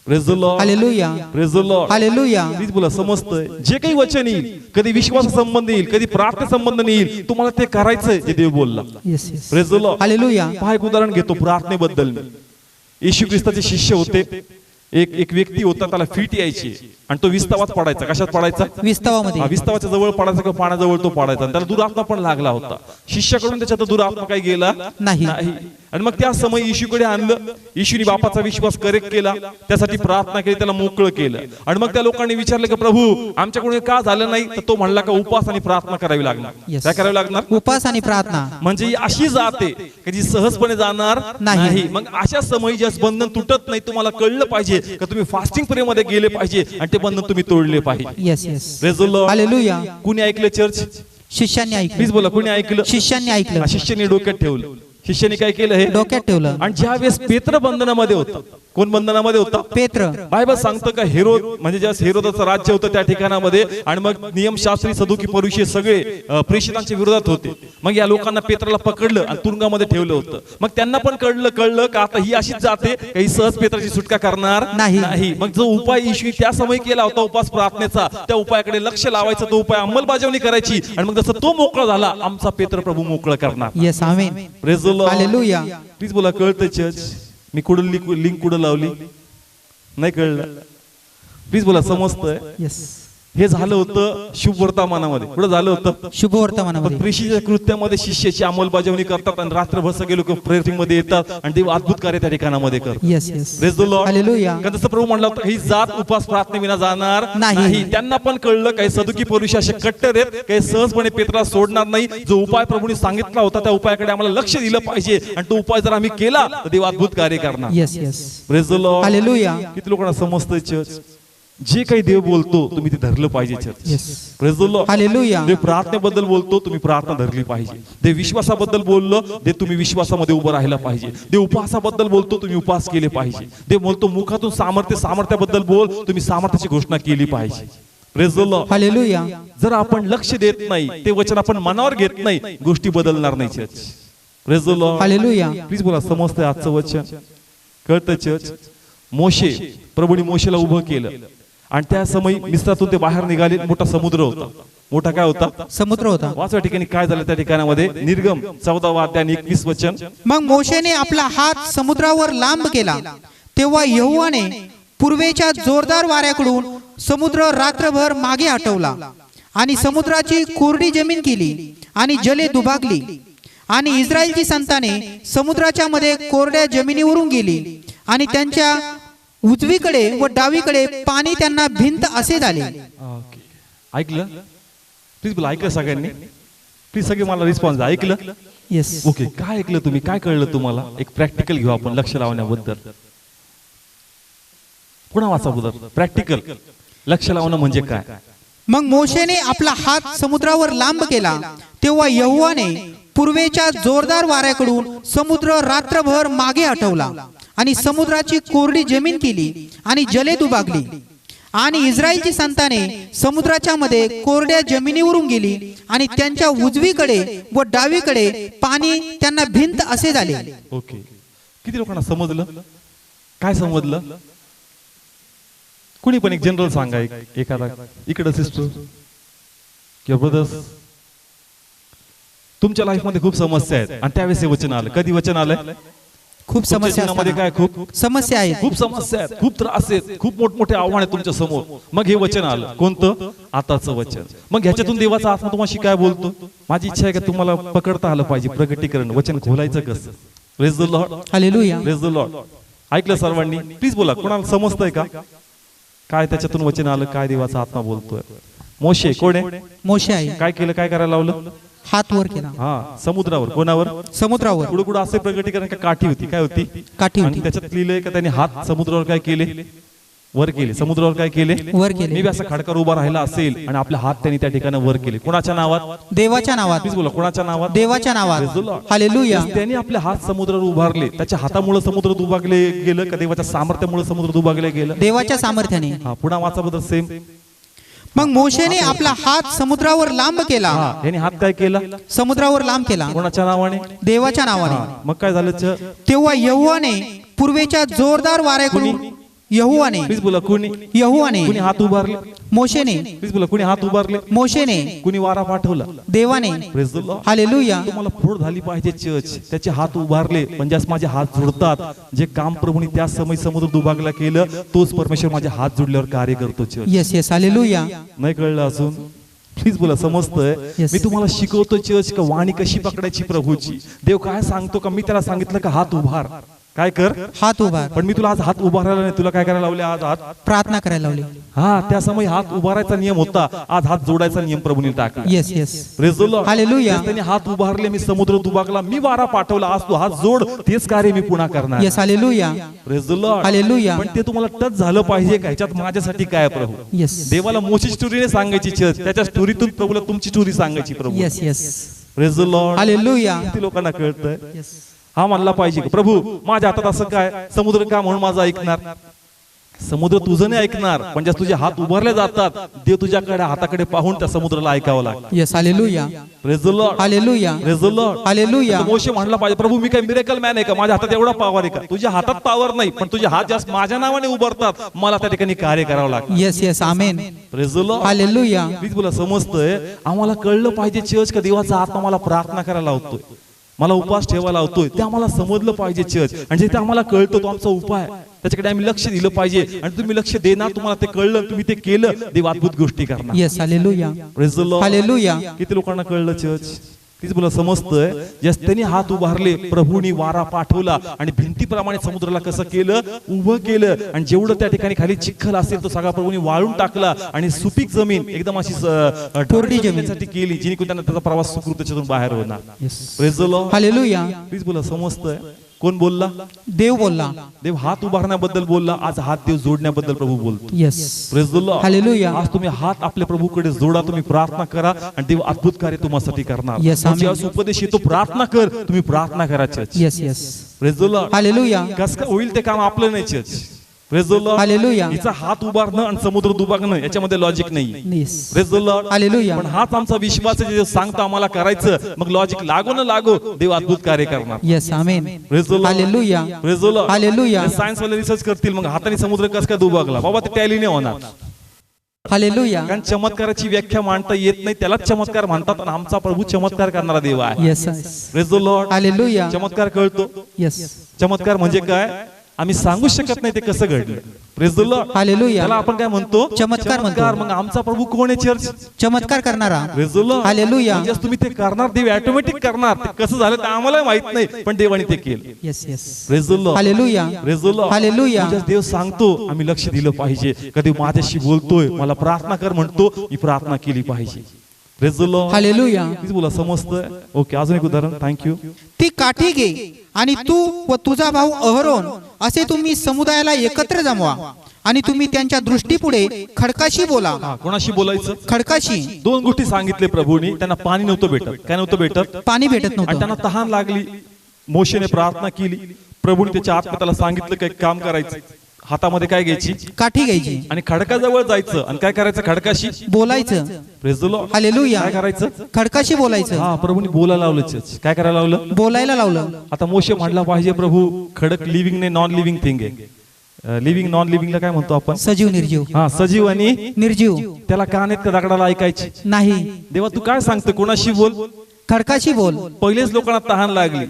Praise the Lord. Hallelujah. Praise the Lord. Hallelujah. Please बोला समजतंय जे काही वचन येईल कधी विश्वास संबंध येईल कधी प्रार्थना संबंध येईल तुम्हाला ते करायचंय जे देव बोलला. Yes yes. Praise the Lord. Hallelujah. पहा एक उदाहरण घेतो प्रार्थनेबद्दल. येशू ख्रिस्ताचे शिष्य होते. एक व्यक्ती होता त्याला फिट यायची आणि तो विस्तावात पडायचा. कशात पडायचा? विस्तावामध्ये. विस्तावाच्या जवळ पडायचा किंवा पाण्याजवळ तो पडायचा आणि त्याला दुरात्मा पण लागला होता. शिष्याकडून त्याच्यात दुरात्मा काही गेला नाही. आणि मग त्या समय येशूकडे आणलं. येशूने बापाचा विश्वास करेक्ट केला, त्यासाठी प्रार्थना केली, त्याला मोकळं केलं. आणि मग त्या लोकांनी विचारलं की प्रभू आमच्याकडून का झालं नाही, तर तो म्हणला का उपास आणि प्रार्थना करावी लागणार. Yes. काय करावी लागणार? उपास आणि प्रार्थना. म्हणजे ही अशी जाते की जी सहजपणे जाणार नाही. मग अशा समयी जे बंधन तुटत नाही तुम्हाला कळलं पाहिजे का तुम्ही फास्टिंग प्रे मध्ये गेले पाहिजे आणि ते बंधन तुम्ही तोडले पाहिजे. Yes yes. Praise the Lord. Hallelujah. कुणी ऐकलं चर्च? शिष्यांनी ऐकलं. प्लीज बोला कुणी ऐकलं? शिष्यांनी ऐकलं. शिष्याने डोक्यात ठेवलं. शिष्याने काय केलं हे डोक्यात ठेवलं. आणि ज्या वेळेस पेत्र बंधनामध्ये होता. कोण बंधनामध्ये होता? पेत्र. बायबल सांगतं का हेरोद म्हणजे ज्या हेरोदाचं राज्य होतं त्या ठिकाणामध्ये आणि मग नियमशास्त्री सदुकी परुषी सगळे प्रेषितांच्या विरोधात होते. मग या लोकांना पेत्राला पकडलं आणि तुरुंगामध्ये ठेवलं होतं. मग त्यांना पण कळलं का आता ही अशीच जाते काही सहज पेत्राची सुटका करणार नाही. मग जो उपाय येशूने त्या समय केला होता उपास प्रार्थनेचा त्या उपायाकडे लक्ष लावायचं, तो उपाय अंमलबजावणी करायची आणि मग जसं तो मोकळा झाला आमचा पेत्र प्रभू मोकळा करणार. Yes amen. Praise the Lord. Hallelujah. Please बोला कळतंय चर्च? मी कुठं लिंक कुठं लावली नाही कळलं? प्लीज बोला समजतंय? येस. हे झालं होतं शुभ वर्तमानामध्ये. कुठं झालं होतं? शुभ वर्तमानामध्ये. प्रेषिताच्या कृत्यामध्ये शिष्याची अंमलबजावणी करतात आणि रात्रभर सगळे लोक प्रेयरिंग मध्ये येतात आणि देव अद्भुत कार्य त्या ठिकाणामध्ये करतात. Yes yes. Praise the Lord. हालेलुया. कारण जसं प्रभू म्हणला होता ही जात उपास प्रार्थनेविना जाणार नाही. त्यांना पण कळलं काही सदुकी पुरुष असे कट्टर आहेत काही सहजपणे पेत्राला सोडणार नाही. जो उपाय प्रभूने सांगितला होता त्या उपायाकडे आम्हाला लक्ष दिलं पाहिजे आणि तो उपाय जर आम्ही केला तर देव अद्भुत कार्य करणार. Yes yes. Praise the Lord. Hallelujah. किती लोकांना समजतंय चर्च? जे काही देव बोलतो तुम्ही ते धरलं पाहिजे church. Yes. Praise the Lord. Hallelujah. देव प्रार्थनेबद्दल बोलतो तुम्ही प्रार्थना धरली पाहिजे. देव विश्वासाबद्दल बोललो ते तुम्ही विश्वासामध्ये उभं राहायला पाहिजे. देव उपवासाबद्दल बोलतो तुम्ही उपवास केले पाहिजे. देव बोलतो मुखातून सामर्थ्याबद्दल बोल तुम्ही सामर्थ्याची घोषणा केली पाहिजे. Praise the Lord. हालेलुया. जर आपण लक्ष देत नाही ते वचन आपण मनावर घेत नाही गोष्टी बदलणार नाही church. Praise the Lord. Hallelujah. Please बोला समजतंय आजचं वचन? कळतं चर्च? मोशे प्रभूने मोशेला उभं केलं आणि त्या समय मिस्रातून ते बाहेर निघाले. मोठा समुद्र होता. मोठा काय होता? समुद्र होता. वाचव्या ठिकाणी काय झालं त्या ठिकाणामध्ये? निर्गम 14 अध्याय 21 वचन. मग मोशेने आपला हात समुद्रावर लांब केला तेव्हा यहोवाने पूर्वेच्या जोरदार वाऱ्याकडून समुद्र रात्रभर मागे हटवला आणि समुद्राची कोरडी जमीन केली आणि जले दुभागली आणि इस्रायलची संताने समुद्राच्या मध्ये कोरड्या जमिनीवरून गेली आणि त्यांच्या उजवीकडे व डावीकडे पाणी त्यांना भिंत असे झाले. ऐकलं? प्लीज बोला ऐकलं सगळ्यांनी? प्लीज सगळे मला रिस्पॉन्स ऐकलं? येस. ओके. काय ऐकलं तुम्ही? काय कळलं तुम्हाला? एक प्रॅक्टिकल घेऊ आपण लक्ष लावण्याबद्दल. पुन्हा वाचा बद्दल प्रॅक्टिकल लक्ष लावणं म्हणजे काय? मग मोशेने आपला हात समुद्रावर लांब केला तेव्हा यहोवाने पूर्वेच्या जोरदार वाऱ्याकडून समुद्र रात्रभर मागे हटवला आणि समुद्राची कोरडी जमीन केली आणि जले दुभागली आणि इस्रायलची संताने समुद्राच्या मध्ये कोरड्या जमिनीवरून गेली आणि त्यांच्या उजवीकडे व डावीकडे पाणी त्यांना भिंत असे झाले. ओके. किती लोकांना समजलं? काय समजलं? कुणी पण एक जनरल सांगा एखादा इकडे सिस्टर किंवा ब्रदर्स. तुमच्या लाईफ मध्ये खूप समस्या आहेत आणि त्यावेळेस हे वचन आलं. कधी वचन आलंय? खूप समस्या जीवनामध्ये काय असतात. खूप समस्या आहेत. खूप समस्या आहेत, खूप त्रास आहेत, खूप मोठमोठे आव्हान आहेत तुमच्या समोर. मग हे वचन आलं कोणतं? आताचं वचन. मग ह्याच्यातून देवाचा आत्मा तुम्हाशी काय बोलतो? माझी इच्छा आहे की तुम्हाला पकडता आलं पाहिजे. प्रगटीकरण वचन खोलायचं कसं? Praise the Lord, hallelujah. Praise the Lord. ऐकलं सर्वांनी? प्लीज बोला, कोणाला समजतंय का काय त्याच्यातून वचन आलं, काय देवाचा आत्मा बोलतोय? मोशे कोण आहे? मोशे आहे. काय केलं, काय करायला लावलं? हात वर केला. हा, समुद्रावर. कोणावर? समुद्रावर. कुठं कुठं असे प्रगटीकरण का काठी होती, काय होती? काठी आणि होती. त्याच्यात लिहिलंय का त्यांनी हात समुद्रावर काय केले? वर केले. समुद्रावर काय केले? वर केले. मी बी असा खडकार उभा राहिला असेल आणि आपले हात त्यांनी त्या ठिकाणी वर केले. कोणाच्या नावात? देवाच्या नावात. प्लीज बोला, कोणाच्या नावात? देवाच्या नावात. Praise the Lord. हालेलुया. त्यांनी आपले हात समुद्रावर उभारले. त्याच्या हातामुळे समुद्र दुभागले गेलं का देवाच्या सामर्थ्यामुळे समुद्र दुभागले गेलं? देवाच्या सामर्थ्याने. हा, पुन्हा वाचा बद्दल सेम. मग मोशेने आपला हात समुद्रावर लांब केला. हा, यांनी हात काय केला? समुद्रावर लांब केला. कोणाच्या नावाने? देवाच्या नावाने. हा, मग काय झालं? तेव्हा यहोवाने पूर्वेच्या जोरदार वाऱ्याकडून यहोवाने प्लीज बोला, कुणी यहोवाने हात उभारले? मोशेने प्लीज बोला, कुणी हात उभारले? मोशेने कुणी वारा पाठवला? देवाने. Praise the Lord. हालेलुया. तुम्हाला फोड झाली पाहिजे चर्च. त्याचे हात उभारले म्हणजे आज माझे हात जोडतात. जे काम प्रभूने त्या समय समुद्र दुभागला केलं, तोच परमेश्वर माझे हात जोडल्यावर कार्य करतो चर्च. Yes yes. हालेलुया. नाही कळलं अजून? प्लीज बोला, समजतंय? Yes. मी तुम्हाला शिकवतो चर्च का वाणी कशी पकडायची प्रभूची. देव काय सांगतो का मी त्याला सांगितलं का हात उभार, काय कर? हात उभार. पण मी तुला आज हात उभारायला नाही, तुला काय करायला लावले? आज हात. प्रार्थना करायला लावली. हा, त्या समय हात उभारायचा नियम होता, आज हात जोडायचा नियम प्रभूने टाकला. Yes yes. Praise the Lord. Hallelujah. त्यांनी हात उभारले, मी समुद्र दुभागला, मी वारा पाठवला, आज तू हात जोड, तेच कार्य मी पुन्हा करणार. Yes. Hallelujah. Praise the Lord. हालेलुया. पण ते तुम्हाला टच झालं पाहिजे का ह्याच्यात माझ्यासाठी काय प्रभू? येस. देवाला मोची स्टोरीने सांगायची चर्च, त्याच्या स्टोरीतून प्रभूला तुमची स्टोरी सांगायची प्रभू. Yes yes. Praise the Lord. हालेलुया. किती लोकांना कळतंय? येस. हा म्हणला पाहिजे, प्रभू माझ्या हातात असं काय? समुद्र का म्हणून माझं ऐकणार? समुद्र तुझं नाही ऐकणार, पण ज्या तुझे हात उभारले जातात, देव तुझ्याकडे हाताकडे पाहून त्या समुद्राला ऐकावं लागतं. Yes. Hallelujah. Praise the Lord. Hallelujah. Praise the Lord. Hallelujah. तर मोशे म्हणला पाहिजे, प्रभू मी काय मिरेकल मॅन आहे का? माझ्या हातात एवढा पॉवर आहे का? तुझ्या हातात पॉवर नाही, पण तुझे हात जास्त माझ्या नावाने उभारतात, मला त्या ठिकाणी कार्य करावं लागतं. Yes yes. Amen. Praise the Lord. Hallelujah. Please बोला, समजतंय? आम्हाला कळलं पाहिजे चर्च का देवाचा आत्मा मला प्रार्थना करायला लावतोय, मला उपवास ठेवायला लावतोय. ते आम्हाला समजलं पाहिजे चर्च. आणि जे ते आम्हाला कळतं तो आमचा उपाय, त्याच्याकडे आम्ही लक्ष दिलं पाहिजे. आणि तुम्ही लक्ष देणार, तुम्हाला ते कळलं, तुम्ही ते केलं, देव अद्भुत गोष्टी करणार. Yes. Hallelujah. Praise the Lord. हालेलुया. किती लोकांना कळलं चर्च? तीच बोला, समजतंय? जस त्यांनी हात उभारले, प्रभूनी वारा पाठवला आणि भिंतीप्रमाणे समुद्राला कसं केलं? उभं केलं. आणि जेवढं त्या ठिकाणी खाली चिखल असेल तो सगळा प्रभूनी वाळून टाकला आणि सुपीक जमीन एकदम अशी कोरडी जमीनसाठी केली, जेणेकरून त्यांना त्याचा प्रवास सुखरूप त्याच्यातून बाहेर होणार. Yes. Praise the Lord. Hallelujah. Please बोला, समजतंय? कोण बोलला? देव बोलला. देव हात उभारण्याबद्दल बोलला, आज हात देव जोडण्याबद्दल प्रभू बोलतो. Yes. Praise the Lord. Hallelujah. आज तुम्ही हात आपल्या प्रभूकडे जोडा, तुम्ही प्रार्थना करा आणि देव अद्भुत कार्य तुम्हासाठी करणार. Yes, amen. ज्यावेळेस उपदेश येतो प्रार्थना कर, तुम्ही प्रार्थना करा church. Yes yes. Praise the Lord. Hallelujah. कसं काय होईल ते काम आपलं नाही church. Praise the Lord. Hallelujah. हिचा हात उभारणं आणि समुद्र दुभागणं याच्यामध्ये लॉजिक नाही. येस. Praise the Lord. हालेलुया. पण हाच आमचा विश्वास आहे, जे सांगतो आम्हाला करायचं, मग लॉजिक लागो न लागो देव अद्भुत कार्य करणार. Yes. Amen. Praise the Lord. Hallelujah. Praise the Lord. Hallelujah. Science वाले रिसर्च करतील, मग हाताने समुद्र कसं काय दुभागला? बाबा ते टॅलीने होणार. हालेलुया. कारण चमत्काराची व्याख्या मांडता येत नाही, त्यालाच चमत्कार म्हणतात. आणि आमचा प्रभू चमत्कार करणारा देव आहे. Yes. Praise the Lord. Hallelujah. चमत्कार कळतो? येस. चमत्कार म्हणजे काय? आम्ही सांगू शकत नाही ते कसं घडलं. Praise the Lord. हालेलुया. त्याला आपण काय म्हणतो? चमत्कार म्हणतो. मग आमचा प्रभू कोण आहे चर्च? चमत्कार करणारा. Praise the Lord. हालेलुया. म्हणजे तुम्ही ते करणार, देव ऑटोमॅटिक करणार. ते कसं झालं ते आम्हाला माहित नाही, पण देवाने ते केलं. Yes yes. Praise the Lord. Hallelujah. Praise the Lord. Hallelujah. म्हणजे देव सांगतो, आम्ही लक्ष दिलं पाहिजे. कधी माझ्याशी बोलतोय, मला प्रार्थना कर म्हणतो, मी प्रार्थना केली पाहिजे. Praise the Lord. Hallelujah. Please बोला, समजतंय? ओके, अजून एक उदाहरण. थँक्यू. ती काठी घे आणि तू व तुझा भाऊ अहरोन असे तुम्ही समुदायाला एकत्र जमवा आणि तुम्ही त्यांच्या दृष्टीपुढे खडकाशी बोला. कोणाशी बोलायचं? खडकाशी. दोन गोष्टी सांगितले प्रभूनी. त्यांना पाणी नव्हतं भेटत. काय नव्हतं भेटत? पाणी भेटत आणि नव्हतं. त्यांना तहान लागली. मोशेने प्रार्थना केली, प्रभूने त्याच्या आत्म्याला सांगितलं काय काम करायचं. हातामध्ये काय घ्यायची? काठी घ्यायची आणि खडकाजवळ जायचं आणि काय करायचं? खडकाशी बोलायचं. Praise the Lord. हालेलुया. काय करायचं? खडकाशी बोलायचं. हा, प्रभूने बोलायला लावलं. काय करायला लावलं? बोलायला लावलं. आता मोशे म्हटला पाहिजे, प्रभू खडक लिव्हिंग नाही, नॉन लिव्हिंग थिंग आहे. लिव्हिंग नॉन लिव्हिंगला काय म्हणतो आपण? सजीव निर्जीव. हा, सजीव आणि निर्जीव. त्याला कान आहेत का दगडाला ऐकायची? नाही. देवा तू काय सांगतो? कोणाशी बोल? खडकाशी बोल. पहिलेच लोकांना तहान लागली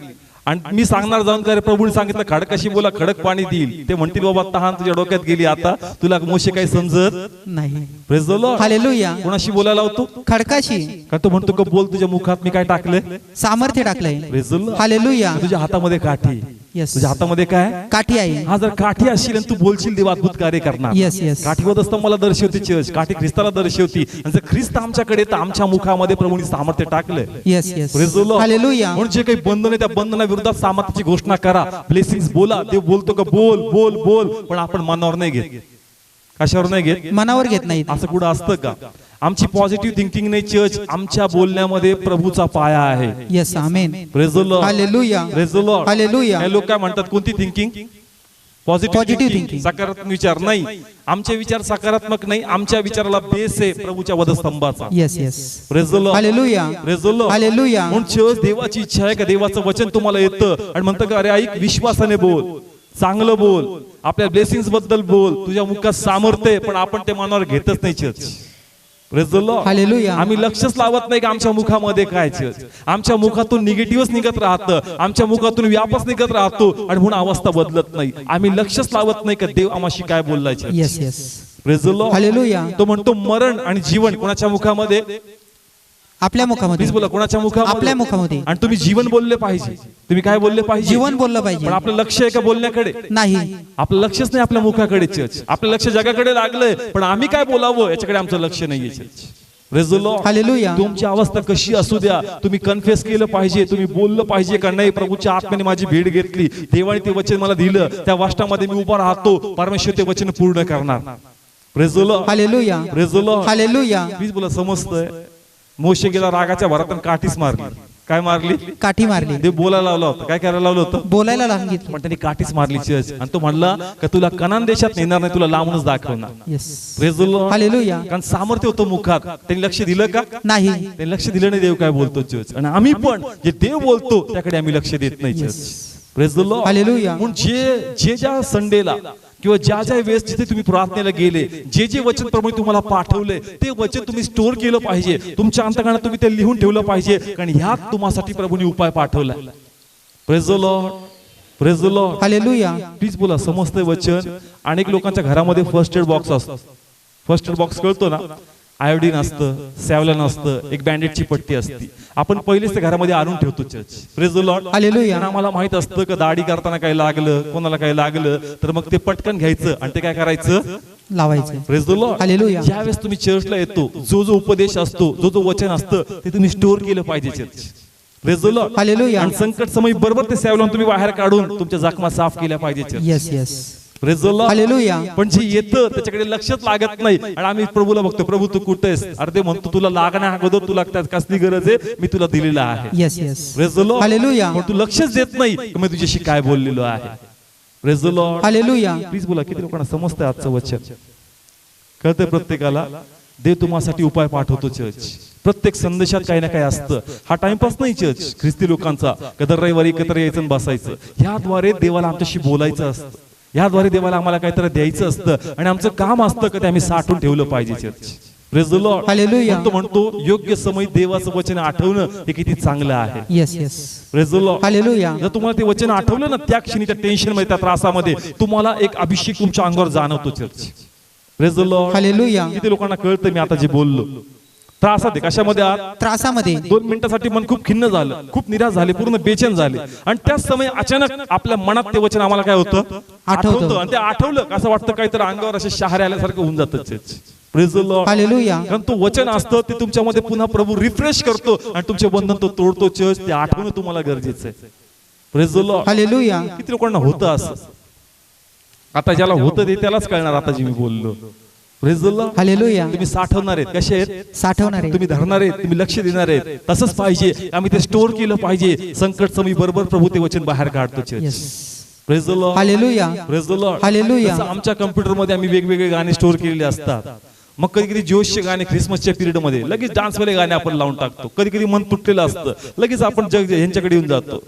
आणि मी सांगणार जाऊन का रे प्रभूने सांगितलं खडकाशी बोला खडक पाणी देईल. ते म्हणतील बाबा तहान तुझ्या डोक्यात गेली आता तुला मोशे काही समजत नाही. Praise the Lord. हालेलुया. कोणाशी बोलायला होतो? खडकाशी. का तो म्हणतो का बोल तुझ्या मुखात मी काय टाकले? सामर्थ्य टाकलंय. Praise the Lord. हालेलुया. तुझ्या हातामध्ये काठी. Yes. तुझ्या हातामध्ये काय? काठी आहे. हा जर काठी असशील आणि तू बोलशील देव अद्भुत कार्य करणार. Yes, yes. काठी मला दर्शवते चर्च, काठी ख्रिस्ताला दर्शवती. आणि जर ख्रिस्त आमच्याकडे तर आमच्या मुखामध्ये प्रभूने सामर्थ्य टाकलंय. Yes yes. Praise the Lord. Hallelujah. म्हणून जे काही बंधन आहे त्या बंधनाविरोधात सामर्थ्याची घोषणा करा. ब्लेसिंग्स बोला. देव बोलतो का बोल बोल बोल, पण आपण मनावर नाही घेत. कशावर नाही घेत? मनावर घेत नाही. असं कुठं असतं का? आमची पॉझिटिव्ह थिंकिंग नाही चर्च, आमच्या बोलण्यामध्ये प्रभूचा पाया आहे. Yes amen. Praise the Lord. Hallelujah. Praise the Lord. Hallelujah. हे लोक काय म्हणतात? कोणती thinking? Positive positive thinking. Thinking. सकारात्मक विचार नाही. आमचे विचार सकारात्मक नाही. आमच्या विचाराला बेस आहे प्रभूच्या वधस्तंभाचा. Yes yes. Praise the Lord. Hallelujah. Praise the Lord. Hallelujah. म्हणून चर्च देवाची इच्छा आहे का देवाचं वचन तुम्हाला येतं आणि म्हणतं का अरे ऐक विश्वासाने बोल, चांगलं बोल, आपल्या ब्लेसिंग्स बद्दल बोल, तुझ्या मुखात सामर्थ्य आहे, पण आपण ते मनावर घेतच नाही चर्च. Praise the Lord. हालेलुया. आम्ही लक्षच लावत नाही की आमच्या मुखामध्ये काय चर्च. आमच्या मुखातून निगेटिव्हच निघत राहतं, आमच्या मुखातून व्यापच निघत राहतो आणि म्हणून अवस्था बदलत नाही. आम्ही लक्षच लावत नाही का देव आम्हाशी काय बोललाय church. Yes yes. Praise the Lord. हालेलुया. तो म्हणतो मरण आणि जीवन कोणाच्या मुखामध्ये? आपल्या मुखामध्ये. प्लीज बोला कोणाच्या मुखामध्ये? आपल्या मुखामध्ये. आणि तुम्ही जीवन बोलले पाहिजे. तुम्ही काय बोलले पाहिजे? जीवन बोललं पाहिजे. पण आपलं लक्ष आहे का बोलण्याकडे? नाही. आपलं लक्षच नाही आपल्या मुखाकडे चर्च. आपलं लक्ष जगाकडे लागलंय, पण आम्ही काय बोलावं याच्याकडे आमचं लक्ष नाहीये church. Praise the Lord. Hallelujah. तुमची अवस्था कशी असू द्या, तुम्ही कन्फेस केलं पाहिजे, तुम्ही बोललं पाहिजे का नाही प्रभूच्या आत्म्याने माझी भेट घेतली, देवाने ते वचन मला दिलं, त्या वाष्टामध्ये मी उभा राहतो, परमेश्वर ते वचन पूर्ण करणार. Praise the Lord. Hallelujah. Praise the Lord. Hallelujah. Please बोला समजतंय. मोशे गेला रागाच्या भरात काठीच मारली. काय मारली? काठी मारली. देव बोलायला लावलं होतं. काय करायला लावलं होतं? बोलायला सांगितलं. पण त्यांनी काठीच मारली चर्च. आणि तो म्हणला का तुला कनान देशात नेणार नाही, तुला लांबूनच दाखवणार. Yes. Praise the Lord. Hallelujah. कारण सामर्थ्य होतं मुखात. त्यांनी लक्ष दिलं का? नाही. त्यांनी लक्ष दिलं नाही देव काय बोलतो चर्च. आणि आम्ही पण जे देव बोलतो त्याकडे आम्ही लक्ष देत नाही church. Praise the Lord. Hallelujah. म्हणून जे ज्या संडेला किंवा ज्या ज्या वेळेस जिथे तुम्ही प्रार्थनेला गेले, जे जे वचन प्रभूने तुम्हाला पाठवले ते वचन तुम्ही स्टोअर केलं पाहिजे. तुमच्या अंतःकरणात तुम्ही ते लिहून ठेवलं पाहिजे, कारण ह्यात तुम्हासाठी प्रभूने उपाय पाठवलाय. Praise the lord. Praise the Lord. Hallelujah. Please बोला समजतंय वचन. अनेक लोकांच्या घरामध्ये फर्स्ट एड बॉक्स असतो. फर्स्ट एड बॉक्स कळतो ना? आयोडीन असतं, सॅव्हलन असतं, एक बँडेजची पट्टी असते. आपण पहिलेच त्या घरामध्ये आणून ठेवतो church. Praise the Lord. Hallelujah. आणि आम्हाला माहित असतं की दाढी करताना काही लागलं, कोणाला काही लागलं तर मग ते पटकन घ्यायचं आणि ते काय करायचं? लावायचं. Praise the Lord. हालेलुया. ज्यावेळेस तुम्ही चर्चला येतो, जो जो उपदेश असतो, जो जो वचन असतं ते तुम्ही स्टोअर केलं पाहिजे church. Praise the Lord. Hallelujah. आणि संकट समय बरोबर ते सॅव्हलन तुम्ही बाहेर काढून तुमच्या जखमा साफ केल्या पाहिजे church. Yes yes. Praise the Lord. हालेलुया. पण जे येतं त्याच्याकडे लक्षच लागत नाही आणि आम्ही प्रभूला बघतो, प्रभू तू कुठे आहेस? अरे ते म्हणतो तुला लागण्या अगोदर तुला त्यात कसली गरज आहे, मी तुला दिलेला आहे. Yes yes. Praise the Lord. हालेलुया. पण तू लक्षच देत नाही की मी तुझ्याशी काय बोललेलो आहे. Praise the Lord. Hallelujah. Please बोला किती लोकांना समजतंय आजचं वचन? कळतंय प्रत्येकाला? देव तुम्हासाठी उपाय पाठवतो चर्च. प्रत्येक संदेशात काही ना काही असतं. हा टाइमपास नाही चर्च ख्रिस्ती लोकांचा, कदर रविवारी एकत्र यायचं आणि बसायचं. ह्याद्वारे देवाला आमच्याशी बोलायचं असतं, याद्वारे देवाला आम्हाला काहीतरी द्यायचं असतं आणि आमचं काम असतं की ते आम्ही साठवून ठेवलं पाहिजे चर्च. Praise the Lord. हालेलुया. तो म्हणतो योग्य समय देवाचं वचन आठवणं हे किती चांगलं आहे. Yes yes. Praise the Lord. हालेलुया. जर तुम्हाला ते वचन आठवलं ना, त्या क्षणी त्या टेन्शन मध्ये, त्या त्रासामध्ये तुम्हाला एक अभिषेक तुमच्या अंगावर जाणवतो चर्च. Praise the Lord. हालेलुया. किती लोकांना कळतं मी आता जे बोललो? त्रासात आहे. कशामध्ये आहात? त्रासामध्ये. 2 मिनिटासाठी मन खूप खिन्न झालं, खूप निराश झाले, पूर्ण बेचैन झाले आणि त्याच समय अचानक आपल्या मनात ते वचन आम्हाला काय होतं? आठवतं. आणि ते आठवलं असं वाटतं काहीतरी अंगावर असे शहारे आल्यासारखं होऊन जातं church. Praise the Lord. Hallelujah. कारण तो वचन असतं ते तुमच्यामध्ये पुन्हा प्रभू रिफ्रेश करतो आणि तुमचे बंधन तो तोडतो चर्च. ते आठवणं तुम्हाला गरजेचं आहे. Praise the Lord. हालेलुया. किती लोकांना होतं असं? आता ज्याला होतं ते त्यालाच कळणार आता जे मी बोललो. Praise the Lord. हालेलुया. तुम्ही साठवणार आहेत. कसे आहेत? साठवणार आहे. तुम्ही धरणार आहेत, तुम्ही लक्ष देणार आहेत. तसंच पाहिजे. आम्ही ते स्टोअर केलं पाहिजे. संकट समय बरोबर प्रभू ते वचन बाहेर काढतो church. Yes. Praise the Lord. Hallelujah. Praise the Lord. Hallelujah. जसं आमच्या कम्प्युटर मध्ये आम्ही वेगवेगळे गाणे स्टोअर केलेले असतात. मग कधी कधी जोशचे गाणे ख्रिसमसच्या पिरियड मध्ये लगेच डान्स वाले गाणे आपण लावून टाकतो. कधी कधी मन तुटलेलं असतं, लगेच आपण यांच्याकडे येऊन जातो.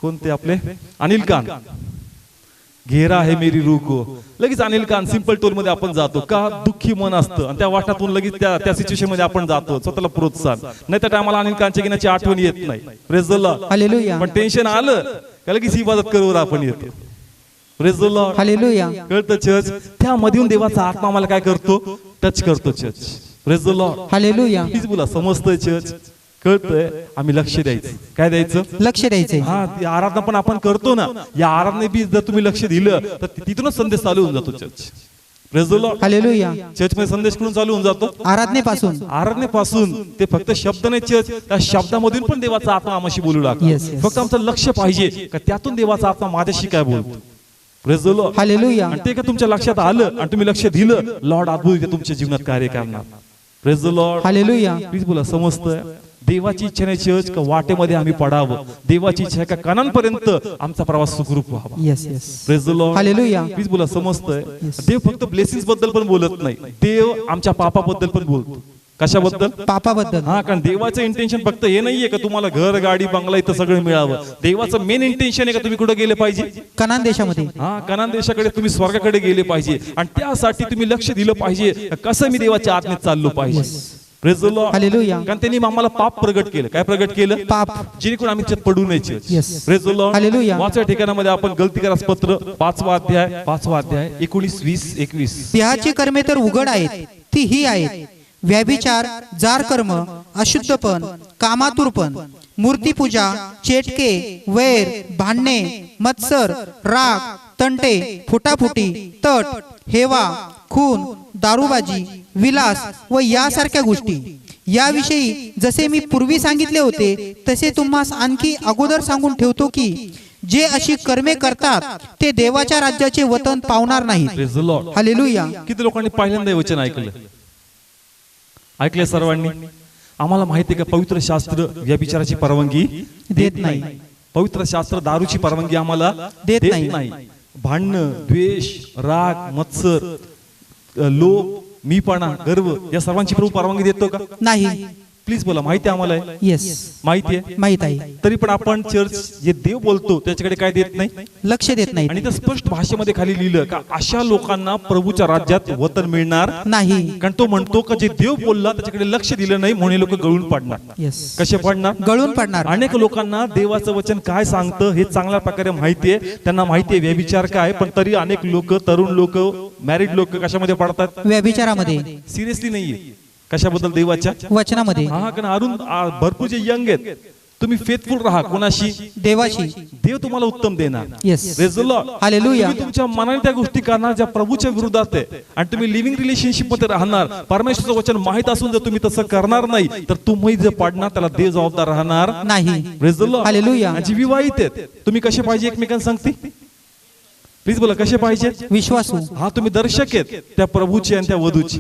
कोणते आपले? अनिल कान. घेरा है मेरी रूह को. लगेच अनिल कान सिंपल टोन मध्ये आपण जातो का दुःखी मन असतं आणि त्या वाटातून लगेच त्या सिच्युएशन मध्ये आपण जातो स्वतःला प्रोत्साहन. नाही त्या टायमाला अनिल कानच्या गिनाची आठवण येत नाही. Praise the Lord. हालेलुया. पण टेन्शन आलं का लगेच इबादत करूवर आपण येतो. Praise the Lord. हालेलुया. कळतं चर्च त्या मधून देवाचा आत्मा आम्हाला काय करतो टच करतो church. Praise the Lord. Hallelujah. Please बोला समजतंय चर्च कळतंय. आम्ही लक्ष द्यायचं. काय द्यायचं लक्ष द्यायचंय. हा ती आराधना पण आपण करतो ना या आराधने बी जर तुम्ही लक्ष दिलं तर तिथूनच संदेश चालू होऊन जातो चर्च. Praise the Lord. हालेलुया. चर्च मध्ये संदेश कुठून चालू होऊन जातो आराधनेपासून. आराधनेपासून. ते फक्त शब्द नाही चर्च त्या शब्दामधून पण देवाचा आत्मा आम्हाशी बोलू लागतो. Yes, yes. फक्त आमचं लक्ष पाहिजे का त्यातून देवाचा आत्मा माझ्याशी काय बोलतो. Praise the Lord. हालेलुया. आणि ते का तुमच्या लक्षात आलं आणि तुम्ही लक्ष दिलं लॉर्ड अद्भुत तुमच्या जीवनात कार्य करणार. Praise the Lord. Hallelujah. Please बोला समजतंय. देवाची इच्छा नाही चर्च का वाटेमध्ये आम्ही पडावं. देवाची इच्छा आहे का कानांपर्यंत आमचा प्रवास सुखरूप व्हावा. Yes yes. Praise the Lord. Hallelujah. Please बोला समजतंय. देव फक्त ब्लेसिंग्स बद्दल पण बोलत नाही. देव आमच्या पापाबद्दल पण बोलतो. कशाबद्दल. पापाबद्दल. हा कारण देवाचं इंटेन्शन फक्त हे नाहीये का तुम्हाला घर गाडी बंगला इथं सगळं मिळावं. देवाचं मेन इंटेन्शन आहे का तुम्ही कुठे गेले पाहिजे. कनान देशामध्ये. हा कनान देशाकडे तुम्ही स्वर्गाकडे गेले पाहिजे आणि त्यासाठी तुम्ही लक्ष दिलं पाहिजे कसं मी देवाच्या आत्मेत चाललो पाहिजे. Praise the Lord. हालेलुया. कारण त्यांनी आम्हाला पाप प्रगट केलं. काय प्रगट केलं. पाप. जेणेकरून आम्ही त्यात पडू नये. Yes. Praise the Lord. हालेलुया. वाचच्या ठिकाणामध्ये आपण गलतीकारास पत्र 5वा अध्याय 19, 20, 21. देहाची कर्मे तर उघड आहेत ती ही आहेत व्यभिचार, जार कर्म, अशुद्धपण, कामातुरपण, मूर्तीपूजा, चेटके, वैर, भांडणे, मत्सर, राग, तंटे, फुटाफुटी, तट, हेवा, खून, दारूबाजी, विलास व यासारख्या गोष्टी. याविषयी जसे मी पूर्वी सांगितले होते तसे तुम्हास आणखी अगोदर सांगून ठेवतो की जे अशी कर्मे करतात ते देवाच्या राज्याचे वतन पावणार नाहीत. Praise the Lord. हालेलुया. किती लोकांनी पहिल्यांदा हे वचन ऐकले सर्वांनी. आम्हाला माहिती आहे का पवित्र शास्त्र व्यभिचाराची परवानगी देत नाही. पवित्र शास्त्र दारूची परवानगी आम्हाला देत देत नाही. नाही. भांडणं, द्वेष, राग, मत्सर, लोभ, मीपणा, गर्व या सर्वांची प्रभू परवानगी देतो का. नाही. प्लीज बोला माहिती आहे आम्हाला. येस. माहिती आहे. माहित आहे. तरी पण आपण चर्च जे देव बोलतो त्याच्याकडे काय देत नाही. लक्ष देत नाही. आणि त्या स्पष्ट भाषेमध्ये खाली लिहिलं का अशा लोकांना प्रभूच्या राज्यात वतन मिळणार नाही. कारण तो म्हणतो का जे देव बोलला त्याच्याकडे लक्ष दिलं नाही म्हणून लोक गळून पडणार. येस. कसे पडणार. गळून पडणार. अनेक लोकांना देवाचं वचन काय सांगतं हे चांगल्या प्रकारे माहितीये. त्यांना माहितीये व्यभिचार काय पण तरी अनेक लोक तरुण लोक मॅरिड लोक कशामध्ये पडतात. व्यभिचारामध्ये. सिरियसली नाहीये. कशाबद्दल. देवाच्या वचनामध्ये. हा कारण अरुण भरपूर जे यंग आहेत तुम्ही फेथफुल राहा. कोणाशी. देवाशी. देव तुम्हाला उत्तम देणार. Yes. Praise the Lord. Hallelujah. तुम्ही तुमच्या मनाने त्या गोष्टी करणार ज्या प्रभूच्या विरोधात आहे आणि तुम्ही लिव्हिंग रिलेशनशिप मध्ये राहणार. परमेश्वराचं वचन माहित असून जर तुम्ही तसं करणार नाही तर तुम्ही जे पाडणार त्याला देव जबाबदार राहणार नाही. Praise the Lord. हालेलुया. जी विवाहित आहेत तुम्ही कसे पाहिजे एकमेकांना सांगते. प्लीज बोला कसे पाहिजे. विश्वासू. हा तुम्ही दर्शक आहेत त्या प्रभूचे आणि त्या वधूची.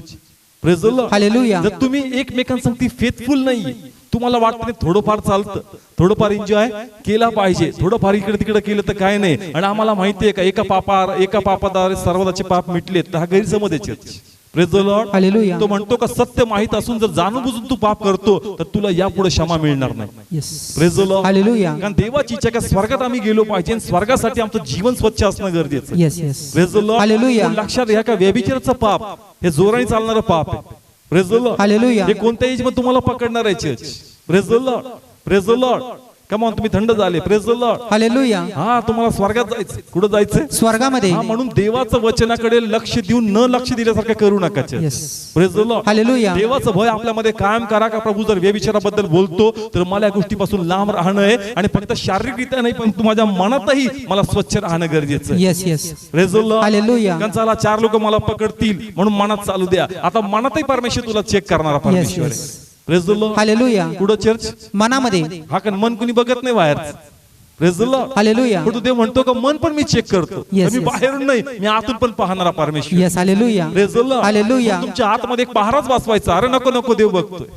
Praise the Lord. हालेलुया. जर तुम्ही एकमेकांना सांगते फेथफुल नाही तुम्हाला वाटतं नाही थोडंफार चालतं थोडंफार एन्जॉय केला पाहिजे थोडंफार इकडे तिकडे केलं तर काय नाही. आणि आम्हाला माहितीये का एका पापाद्वारे सर्वांचे पाप मिटलेत हा गैरसमज आहे. Praise the Lord. हालेलुया. तो म्हणतो का सत्य माहित असून जर जाणून बुजून तू पाप करतो तर तुला यापुढे क्षमा मिळणार नाही. Yes. Praise the Lord. Hallelujah. कारण देवाची इच्छा का स्वर्गात आम्ही गेलो पाहिजे आणि स्वर्गासाठी आमचं जीवन स्वच्छ असणं गरजेचं आहे. Yes yes. Praise the Lord. हालेलुया. पण लक्षात घ्या का व्यभिचाराचं पाप हे जोराने चालणारं पाप आहे. Praise the Lord. हालेलुया. हे कोणत्या एज मध्ये तुम्हाला पकडणार आहे church. Praise the lord. Praise the Lord. Come on तुम्ही थंड झाले. Praise the Lord. हालेलुया. हा तुम्हाला स्वर्गात जायचं. कुठं जायचंय. स्वर्गामध्ये. हा म्हणून देवाचं वचनाकडे लक्ष देऊन न लक्ष दिल्यासारखं करू नका church. Yes. Praise the Lord. Hallelujah. देवाचं भय आपल्यामध्ये कायम करा का प्रभू जर व्यभिचाराबद्दल बोलतो तर मला या गोष्टीपासून लांब राहणं आहे आणि फक्त शारीरिकरित्या नाही पण माझ्या मनातही मला स्वच्छ राहणं गरजेचं आहे. Yes yes. Praise the Lord. Hallelujah. कारण चला 4 लोक मला पकडतील म्हणून मनात चालू द्या. आता मनातही परमेश्वर तुला चेक करणारा परमेश्वर Yes, आहे. Praise the Lord. हालेलुया. पुढे चर्च. मनामध्ये. हा कारण मन कुणी बघत नाही बाहेर. Praise the Lord. हालेलुया. पण देव म्हणतो का मन पण मी चेक करतो. Yes, मी yes. बाहेरून नाही मी आतून पण पाहणारा परमेश्वर. Yes. Hallelujah. Praise the Lord. हालेलुया. तुमच्या आतमध्ये एक पहाराच वाचवायचा. अरे नको नको देव बघतोय.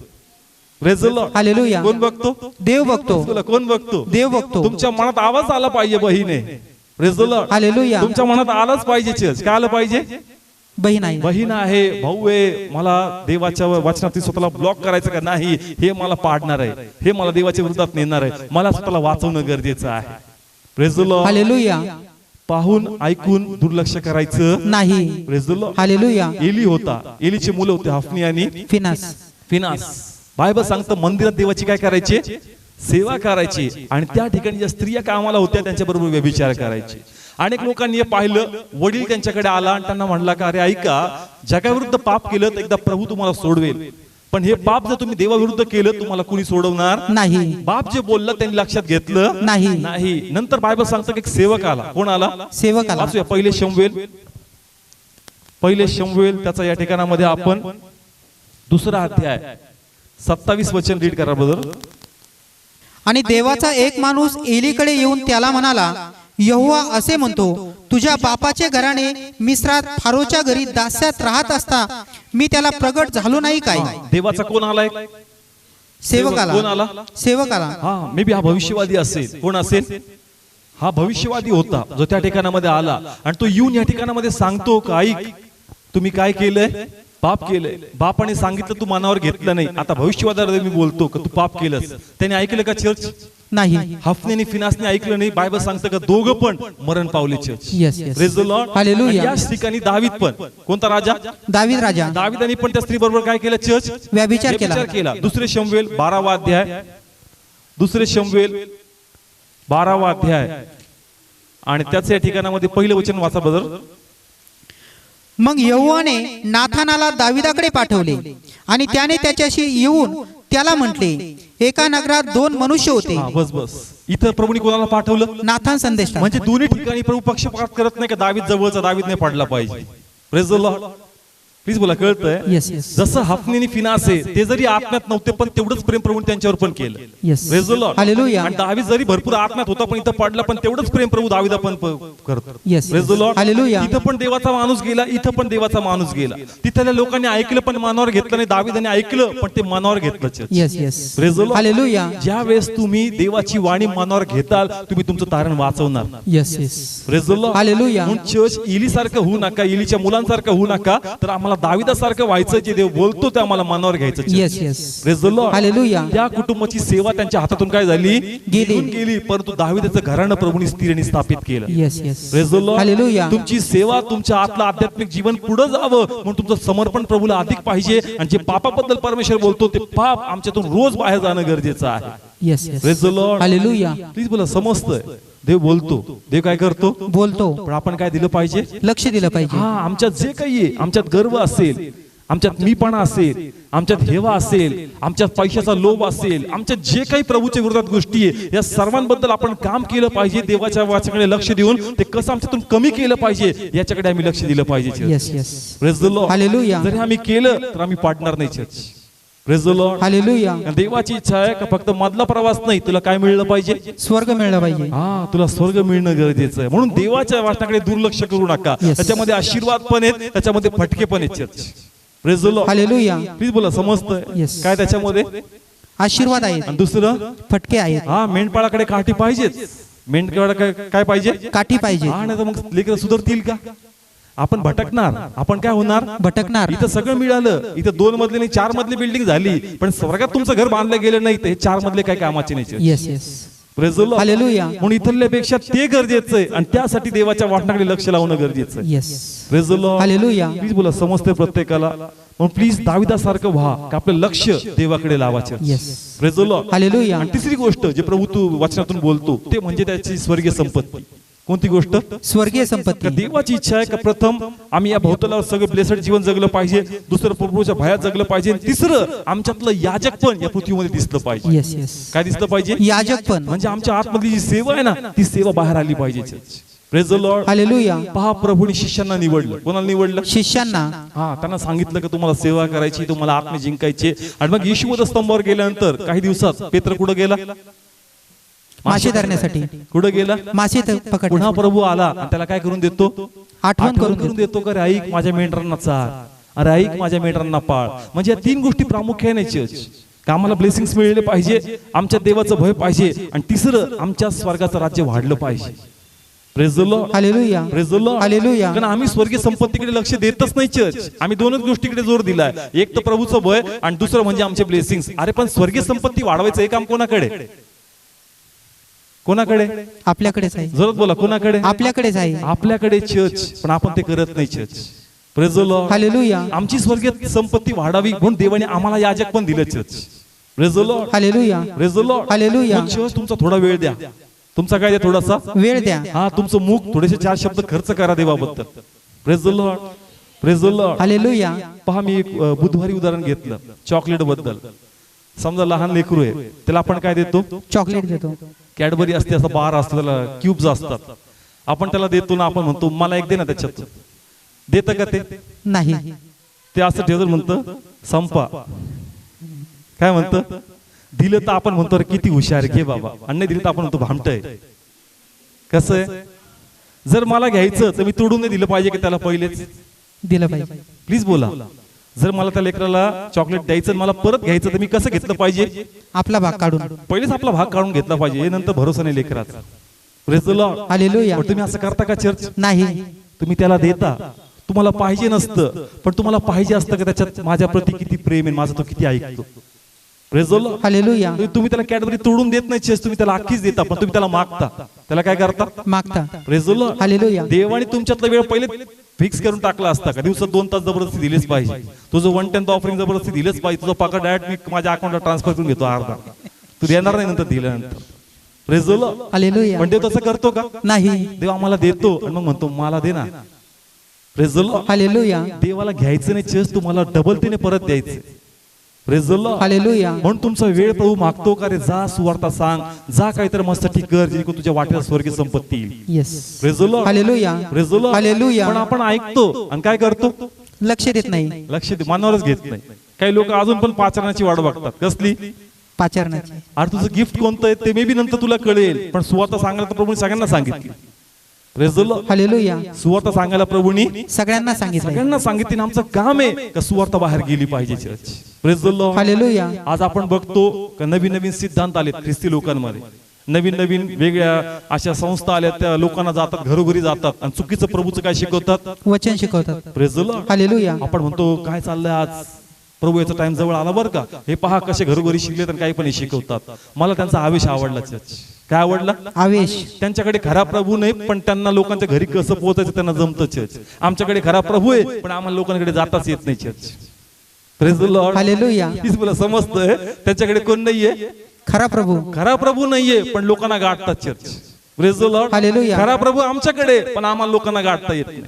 Praise the Lord. हालेलुया. कोण बघतो. देव बघतो. तुला कोण बघतो. देव बघतो. तुमच्या मनात आवाज आला पाहिजे बहिणे. Praise the Lord. हालेलुया. तुमच्या मनात आलाच पाहिजे चर्च. काय आलं पाहिजे. बहीण आहे. बहीण आहे भाऊ आहे मला देवाच्या वचनात स्वतःला ब्लॉक करायचं का नाही हे मला पाडणार आहे. हे मला देवाच्या विरोधात नेणार आहे. मला स्वतःला वाचवणं गरजेचं आहे. Praise the Lord. हालेलुया. पाहून ऐकून दुर्लक्ष करायचं नाही. Praise the Lord. हालेलुया. एली होता, एलीचे मुलं होते हफनी आणि फिनास. फिनास. बायबल सांगतं मंदिरात देवाची काय करायचे, सेवा करायची, आणि त्या ठिकाणी ज्या स्त्रिया कामाला होत्या त्यांच्या बरोबर व्यभिचार करायचे. अनेक लोकांनी हे पाहिलं, वडील त्यांच्याकडे आला आणि त्यांना म्हणला का अरे ऐका, जगाविरुद्ध पाप केलं तर एकदा प्रभू तुम्हाला सोडवेल, पण हे पाप जर तुम्ही देवाविरुद्ध केलं तुम्हाला कुणी सोडवणार नाही. बाप जे बोललं त्यांनी लक्षात घेतलं नाही. नाही. नंतर बायबल सांगतं की एक सेवक आला. कोण आला? सेवक आला. वाचूया पहिले शमूएल त्याचा या ठिकाणामध्ये आपण 2 अध्याय 27 वचन रीड करा ब्रदर. आणि देवाचा एक माणूस एलीकडे येऊन त्याला म्हणाला, यहोवा असे म्हणतो, तुझ्या बापाचे घराणे मिस्रात फारोच्या घरी दास्यात राहत असता मी त्याला प्रगट झालो नाही काय? देवाचा कोण आलाय? सेवक कोण आला? आला. सेवक आला. हा मे बी हा भविष्यवादी असेल. कोण असेल? हा भविष्यवादी होता जो त्या ठिकाणामध्ये आला आणि तो येऊन या ठिकाणामध्ये सांगतो का ऐक, तुम्ही काय केलंय? पाप केलंय. बापाने सांगितलं तू मनावर घेतलं नाही. आता भविष्यवादाला मी बोलतो का तू पाप केलंस. त्याने ऐकलं का चर्च? नाही. हफने आणि फिनासने ऐकलं नाही. बायबल सांगतं का दोघं पण मरण पावले church. Yes, yes. Praise the Lord. Hallelujah. आणि याच ठिकाणी दावीद पण, कोणता राजा? दावीद राजा. दावीदाने पण त्या स्त्री बरोबर काय केलं? चर्च व्यभिचार केला. 2 शमूएल 12 अध्याय, 2 शमूएल 12 अध्याय आणि त्याच या ठिकाणामध्ये पहिलं वचन वाचा ब्रदर. मग यहोवाने नाथानाला दाविदाकडे पाठवले आणि त्याने त्याच्याशी येऊन त्याला म्हटले, एका नगरात 2 मनुष्य होते. बस इथं प्रभूने कोणाला पाठवलं? नाथान संदेश. म्हणजे दोन्ही ठिकाणी प्रभू पक्षपात करत नाही का दावीद जवळचा दावीद नाही पडला पाहिजे. Praise the Lord. प्लीज बोला, कळतंय? Yes, yes. जसं हफनी आणि फिनास आहे ते जरी आत्म्यात नव्हते पण तेवढंच प्रेम प्रभूने त्यांच्यावर पण केलं. Yes. Praise the Lord. Hallelujah. आणि दावीद जरी भरपूर आत्म्यात होता पण इथं पडला पण तेवढंच प्रेम प्रभू दावीदा पण करतो. Yes. Praise the Lord. Hallelujah. इथं पण देवाचा माणूस गेला, इथं पण देवाचा माणूस गेला. तिथल्या लोकांनी ऐकलं पण मनावर घेतलं नाही. दावीदाने ऐकलं पण ते मनावर घेतलं. Yes, yes. Praise the Lord. Hallelujah. ज्या वेळेस तुम्ही देवाची वाणी मनावर घेताल तुम्ही तुमचं तारण वाचवणार. Yes, yes. Praise the Lord. Hallelujah. म्हणून चर्च इलीसारखं होऊ नका, इलीच्या मुलांसारखं होऊ नका, तर आम्हाला दाविदासारखं व्हायचं. जे देव बोलतो ते आम्हाला मनावर घ्यायचं. Yes, yes. Praise the Lord. Hallelujah. त्या कुटुंबाची सेवा त्यांच्या हातातून काय झाली? गेली. परंतु दाविदाचं घराणं प्रभूने स्थिर आणि स्थापित केलं. Yes, yes. Praise the Lord. Hallelujah. तुमची सेवा तुमच्या आतलं आध्यात्मिक जीवन पुढे जावं म्हणून तुमचं समर्पण प्रभूला अधिक पाहिजे. आणि जे पापाबद्दल परमेश्वर बोलतो ते पाप आमच्यातून रोज बाहेर जाणं गरजेचं आहे. Yes, yes. Praise the Lord. Hallelujah. Please बोला, समजतंय? देव बोलतो, देव काय करतो? बोलतो. पण आपण काय दिलं पाहिजे? लक्ष दिलं पाहिजे. हा, आमच्यात जे काही आहे, आमच्यात गर्व असेल, आमच्यात मीपणा असेल, आमच्यात हेवा असेल, आमच्यात पैशाचा लोभ असेल, आमच्यात जे काही प्रभूच्या विरोधात गोष्टी आहे या सर्वांबद्दल आपण काम केलं पाहिजे. देवाच्या वाचनाकडे लक्ष देऊन ते कसं आमच्यातून कमी केलं पाहिजे याच्याकडे आम्ही लक्ष दिलं पाहिजे. Yes, yes. Praise the Lord. Hallelujah. जरी आम्ही केलं तर आम्ही पाडणार नाही church. Praise the Lord. Hallelujah. देवाची इच्छा आहे का फक्त मधला प्रवास नाही, तुला काय मिळलं पाहिजे? स्वर्ग मिळलं पाहिजे. हा, तुला स्वर्ग मिळणं गरजेचं आहे. म्हणून देवाच्या वाचनाकडे दुर्लक्ष करू नका. Yes. त्याच्यामध्ये आशीर्वाद पण आहेत, त्याच्यामध्ये फटके पण आहेत church. Praise the Lord. Hallelujah. Please बोला, समजतंय? Yes. काय त्याच्यामध्ये? आशीर्वाद आहेत, आणि दुसरं, फटके आहेत. हा, मेंढपाळाकडे काठी पाहिजेच. मेंढपाळाकडे काय पाहिजे? काठी पाहिजे. हा, नाही तर मग लेकरं सुधारतील का? आपण भटकणार, आपण काय होणार? भटकणार. इथं सगळं मिळालं, इथं 2 मजली नाही 4 मजली बिल्डिंग झाली, पण स्वर्गात तुमचं घर बांधलं गेलं नाही तर हे 4 मजले काय कामाचे नाही. Yes, yes. Praise the Lord. Hallelujah. म्हणून इथल्यापेक्षा ते गरजेचं आहे आणि त्यासाठी देवाच्या वाटणाकडे लक्ष लावणं गरजेचं आहे. Yes. Praise the Lord. Hallelujah. Please बोला, समजते प्रत्येकाला? म्हणून प्लीज दाविदासारखं व्हा का आपलं लक्ष देवाकडे लावायचं. Yes. Praise the Lord. Hallelujah. आणि तिसरी गोष्ट जे प्रभू तू वचनातून बोलतो ते म्हणजे त्याची स्वर्गीय संपत्ती. कोणती गोष्ट? स्वर्गीय संपत्ती. देवाची इच्छा आहे का प्रथम आम्ही या भोवतालावर सगळं ब्लेसड जीवन जगलं पाहिजे, दुसरं प्रभूच्या भयात जगलं पाहिजे, तिसरं आमच्यातलं याजक पण या पृथ्वीमध्ये दिसलं पाहिजे. Yes, yes. काय दिसलं पाहिजे? याजक पण. म्हणजे आमच्या आतमधली जी सेवा आहे ना ती सेवा बाहेर आली पाहिजे. Praise the Lord. Hallelujah. पहा, प्रभूने शिष्यांना निवडलं. कोणाला निवडलं? शिष्यांना. हा, त्यांना सांगितलं की तुम्हाला सेवा करायची, तुम्हाला आत्मे जिंकायचे. आणि मग येशू स्तंभावर गेल्यानंतर काही दिवसात पेत्र कुठं गेला? मासे धरण्यासाठी. कुठं गेला? मासे पकड. पुन्हा प्रभू आला आणि त्याला काय करून देतो? आठवण करून देतो का रे, ऐक माझ्या मेंढरांना चार, अरे ऐक माझ्या मेंढरांना पाळ. म्हणजे या 3 गोष्टी प्रामुख्याने चर्च का आम्हाला ब्लेसिंग्स मिळले पाहिजे, आमच्या देवाचं भय पाहिजे, आणि तिसरं आमच्या स्वर्गाचं राज्य वाढलं पाहिजे. Praise the Lord. Hallelujah. Praise the Lord. Hallelujah. कारण आम्ही स्वर्गीय संपत्तीकडे लक्ष देतच नाही चर्च. आम्ही 2च गोष्टीकडे जोर दिलाय, एक तर प्रभूचं भय आणि दुसरं म्हणजे आमचे ब्लेसिंग्स. अरे पण स्वर्गीय संपत्ती वाढवायचं हे काम कोणाकडे? कोणाकडे? आपल्याकडेच आहे. जोरात बोला, कोणाकडे? आपल्याकडेच आहे. आपल्याकडे चर्च, पण आपण ते करत नाही church. Praise the Lord. Hallelujah. आमची स्वर्गीय संपत्ती वाढावी म्हणून देवाने आम्हाला याजक पण दिलं church. Praise the Lord. Hallelujah. Praise the Lord. Hallelujah. मग चर्च तुमचा थोडा वेळ द्या. तुमचा काय द्या? थोडासा वेळ द्या. हा, तुमचं मुख थोडेसे 4 शब्द खर्च करा देवाबद्दल. Praise the lord. Praise the Lord. हालेलुया. पहा, मी एक बुधवारी उदाहरण घेतलं चॉकलेट बद्दल. समजा लहान लेकरू आहे, त्याला आपण काय देतो? चॉकलेट देतो. कॅडबरी असते, असा बार असतो, त्याला क्यूब्स असतात. आपण त्याला देतो ना, आपण म्हणतो मला एक दे ना त्याच्यात. देतं का ते? नाही. ते असं ठेवलं, म्हणतं संपा. काय म्हणतं? दिलं तर आपण म्हणतो अरे किती हुशार, घे बाबा. आणि नाही दिलं तर आपण म्हणतो भामटय. कसं आहे? जर मला घ्यायचं तर मी तोडून नाही दिलं पाहिजे की त्याला पहिलेच दिलं पाहिजे? प्लीज बोला. जर मला त्या लेकराला चॉकलेट द्यायचं, मला परत घ्यायचं, तर मी कसं घेतलं पाहिजे? आपला भाग काढून. पहिलेच आपला भाग काढून घेतला पाहिजे. हे नंतर भरोसा नाही लेकराचा. Praise the Lord. हालेलुया. पण तुम्ही असं करता का चर्च? नाही. तुम्ही त्याला देता, तुम्हाला पाहिजे नसतं, पण तुम्हाला पाहिजे असतं की त्याच्यात माझ्या प्रती किती प्रेम आहे, माझं तो किती ऐकतो. Praise the Lord. हालेलुया. तुम्ही त्याला कॅडबरी तोडून देत नाही चर्च, तुम्ही त्याला अख्खीच देता, पण तुम्ही त्याला मागता. त्याला काय करता? मागता. Praise the Lord. हालेलुया. देवाने तुमच्यातला वेळ पहिले फिक्स करून टाकला असता का? दिवसात 2 तास जबरदस्ती दिलेच पाहिजे. तुझं 1/10 ऑफरिंग जबरदस्ती दिलेच पाहिजे. तुझा पगार डायरेक्ट मी माझ्या अकाउंटला ट्रान्सफर करून घेतो अर्धा. तू देणार नाही नंतर दिल्यानंतर. Praise the Lord. हालेलुया. पण देव तसं करतो का? नाही. देव आम्हाला देतो आणि मग म्हणतो मला दे ना. Praise the Lord. हालेलुया. देवाला घ्यायचं नाही चर्च, तुम्हाला डबल त्याने परत द्यायचं. Praise the Lord. हालेलुया. म्हणून तुमचा वेळ प्रभू मागतो का रे, जा सुवार्ता सांग, जा काहीतरी मस्ती कर, जेणेकरून तुझ्या वाटेला स्वर्गीय संपत्ती येईल. Yes. Praise the Lord. Hallelujah. Praise the Lord. हालेलुया. पण आपण ऐकतो आणि काय करतो? लक्ष देत नाही. लक्ष मनावरच घेत नाही. काही लोक अजून पण पाचारण्याची वाट बघतात. कसली? पाचारण्याची. अरे तुझं गिफ्ट कोणतं आहे ते मे बी नंतर तुला कळेल, पण सुवार्ता सांगायला तर प्रभूने सगळ्यांना सांगितली. Praise the Lord. हालेलुया. सुवार्ता सांगायला प्रभूनी सगळ्यांना सांगितलं. सगळ्यांना सांगितली. आमचं काम आहे का सुवार्ता बाहेर गेली पाहिजे church. Praise the Lord. Hallelujah. आज आपण बघतो का नवीन नवीन सिद्धांत आलेत ख्रिस्ती लोकांमध्ये. नवीन नवीन वेगळ्या अशा संस्था आल्या, त्या लोकांना जातात, घरोघरी जातात आणि चुकीचं प्रभूचं काय शिकवतात? वचन शिकवतात. Praise the Lord. हालेलुया. आपण म्हणतो काय चाललंय आज, प्रभू याचा टाइम जवळ आला बरं का, हे पहा कसे घरोघरी शिकले तर काही पण शिकवतात. मला त्यांचा आवेश आवडला चर्च. काय आवडला? आवेश. त्यांच्याकडे खरा प्रभू नाही, पण त्यांना लोकांच्या घरी कसं पोहोचायचं त्यांना जमतं चर्च. आमच्याकडे खरा प्रभू आहे, पण आम्हाला लोकांकडे जाताच येत नाही church. Praise the Lord. Hallelujah. तीच मला समजतंय त्यांच्याकडे कोण नाहीये? खरा प्रभू. खरा प्रभू नाहीये, पण लोकांना गाठतात चर्च. Praise the Lord. हालेलुया. खरा प्रभू आमच्याकडे, पण आम्हाला लोकांना गाठता येत नाही.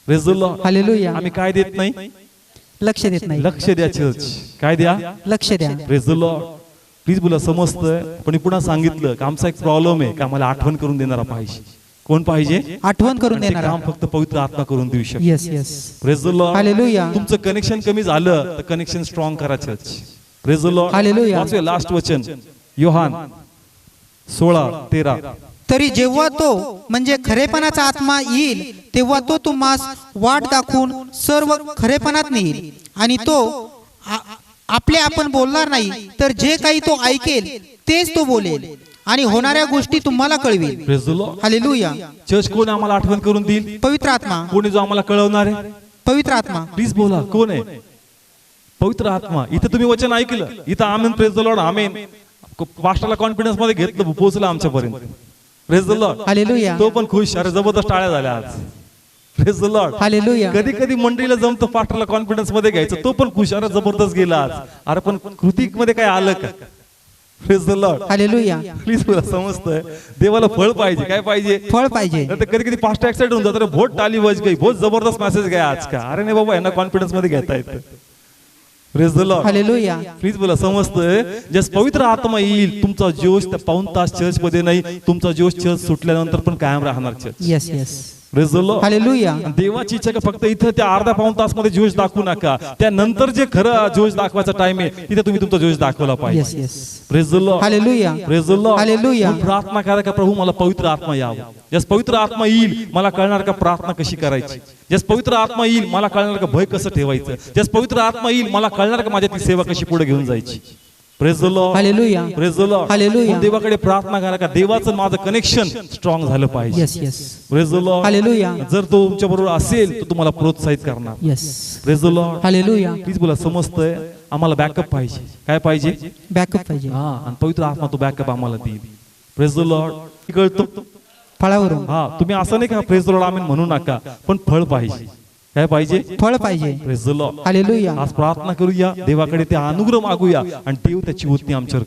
Praise the Lord. हालेलुया. आम्ही काय देत नाही? लक्ष देत नाही. लक्ष द्या चर्च. काय द्या? लक्ष द्या. Praise the Lord. प्लीज बोला, समजतंय. पण पुन्हा सांगितलं की आमचा एक प्रॉब्लेम आहे की आम्हाला आठवण करून देणारा पाहिजे. कोण पाहिजे? आठवण करून ते देणारा. काम फक्त पवित्र आत्मा करून देऊ शकतो. Yes yes. Praise the Lord. हालेलुया. तुमचं कनेक्शन कमी झालं तर कनेक्शन स्ट्रॉंग करा चर्च. Praise the Lord. हालेलुया. वाचूया लास्ट वचन, योहान 16:13. तरी जेव्हा तो म्हणजे खरेपणाचा आत्मा येईल, तेव्हा तो तुम्हास वाट दाखवून सर्व खरेपणात नेईल. आणि तो आपले आपण बोलणार नाही, तर जे काही तो ऐकेल तेच तो बोलेल आणि होणाऱ्या गोष्टी तुम्हाला कळवेल. Praise the Lord. हालेलुया. चर्च कोण आम्हाला आठवण करून देईल? पवित्र आत्मा. कोणी जो आम्हाला कळवणार आहे? पवित्र आत्मा. प्लीज बोला, कोण आहे? पवित्र आत्मा. इथं तुम्ही वचन ऐकलं, इथं आमेन, प्रेज द लॉर्ड, आमेन. पास्टरला कॉन्फिडन्स मध्ये घेतलं, पोहोचलं आमच्यापर्यंत. Praise the Lord. हालेलुया. तो पण खुश. अरे जबरदस्त टाळ्या झाल्या आज. Praise the Lord. हालेलुया. कधी कधी मंडळीला जमतं पास्टरला कॉन्फिडन्स मध्ये घ्यायचं, तो पण खुश. अरे जबरदस्त गेला आज. अरे पण कृतिक मध्ये काय आलं का? Praise the Lord. Hallelujah. Please बोला, समजतंय. देवाला फळ पाहिजे. काय पाहिजे? फळ पाहिजे. कधी कधी पास्टर एक्साइटेड होऊन जातात, भोट टाली वज गई, बहुत जबरदस्त मेसेज गया आज का. अरे नाही बाबा, यांना कॉन्फिडन्स मध्ये घेता येतं. Praise the Lord. Hallelujah. Please बोला, समजतंय. जस पवित्र आत्मा येईल, तुमचा जोश त्या पाऊण तास चर्च मध्ये नाही, तुमचा जोश चर्च सुटल्यानंतर पण कायम राहणार church. Yes yes. Praise the Lord. Hallelujah. देवाची इच्छा का फक्त इथं त्या अर्धा पाऊण तास मध्ये जोश दाखवू नका, त्यानंतर जे खरं जोश दाखवायचा टाइम आहे, तिथे तुम्ही तुमचा जोश दाखवला येस पाहिजे. Yes. Praise the Lord. Hallelujah. Praise the Lord. Hallelujah. मग प्रार्थना करा का प्रभू मला पवित्र आत्मा यावा. जस पवित्र आत्मा येईल, मला कळणार का प्रार्थना कशी करायची. जस पवित्र आत्मा येईल, मला कळणार का भय कसं ठेवायचं. जस पवित्र आत्मा येईल, मला कळणार का माझ्यातली सेवा कशी पुढे घेऊन जायची. Praise the Lord. Hallelujah. Praise the Lord. Hallelujah. देवाकडे प्रार्थना करा का देवाचं माझं कनेक्शन स्ट्रॉंग झालं पाहिजे. Yes yes. Praise the Lord. हालेलुया. जर तो तुमच्या बरोबर असेल तर तुम्हाला प्रोत्साहित करणार. Yes. Praise the Lord. Hallelujah. Please बोला, समजतंय. आम्हाला बॅकअप पाहिजे. काय पाहिजे? बॅकअप पाहिजे. हा, आणि पवित्र आत्मा तो बॅकअप आम्हाला देईल. प्रेज द लॉर्ड कळतो फळावरून. हा तुम्ही असं नाही का प्रेज द लॉर्ड आमेन म्हणू नका, पण फळ पाहिजे. काय पाहिजे? फळ पाहिजे. Praise the Lord. हालेलुया. आज प्रार्थना करूया, देवाकडे ते अनुग्रह मागूया आणि देव त्याची उतनी आमच्यावर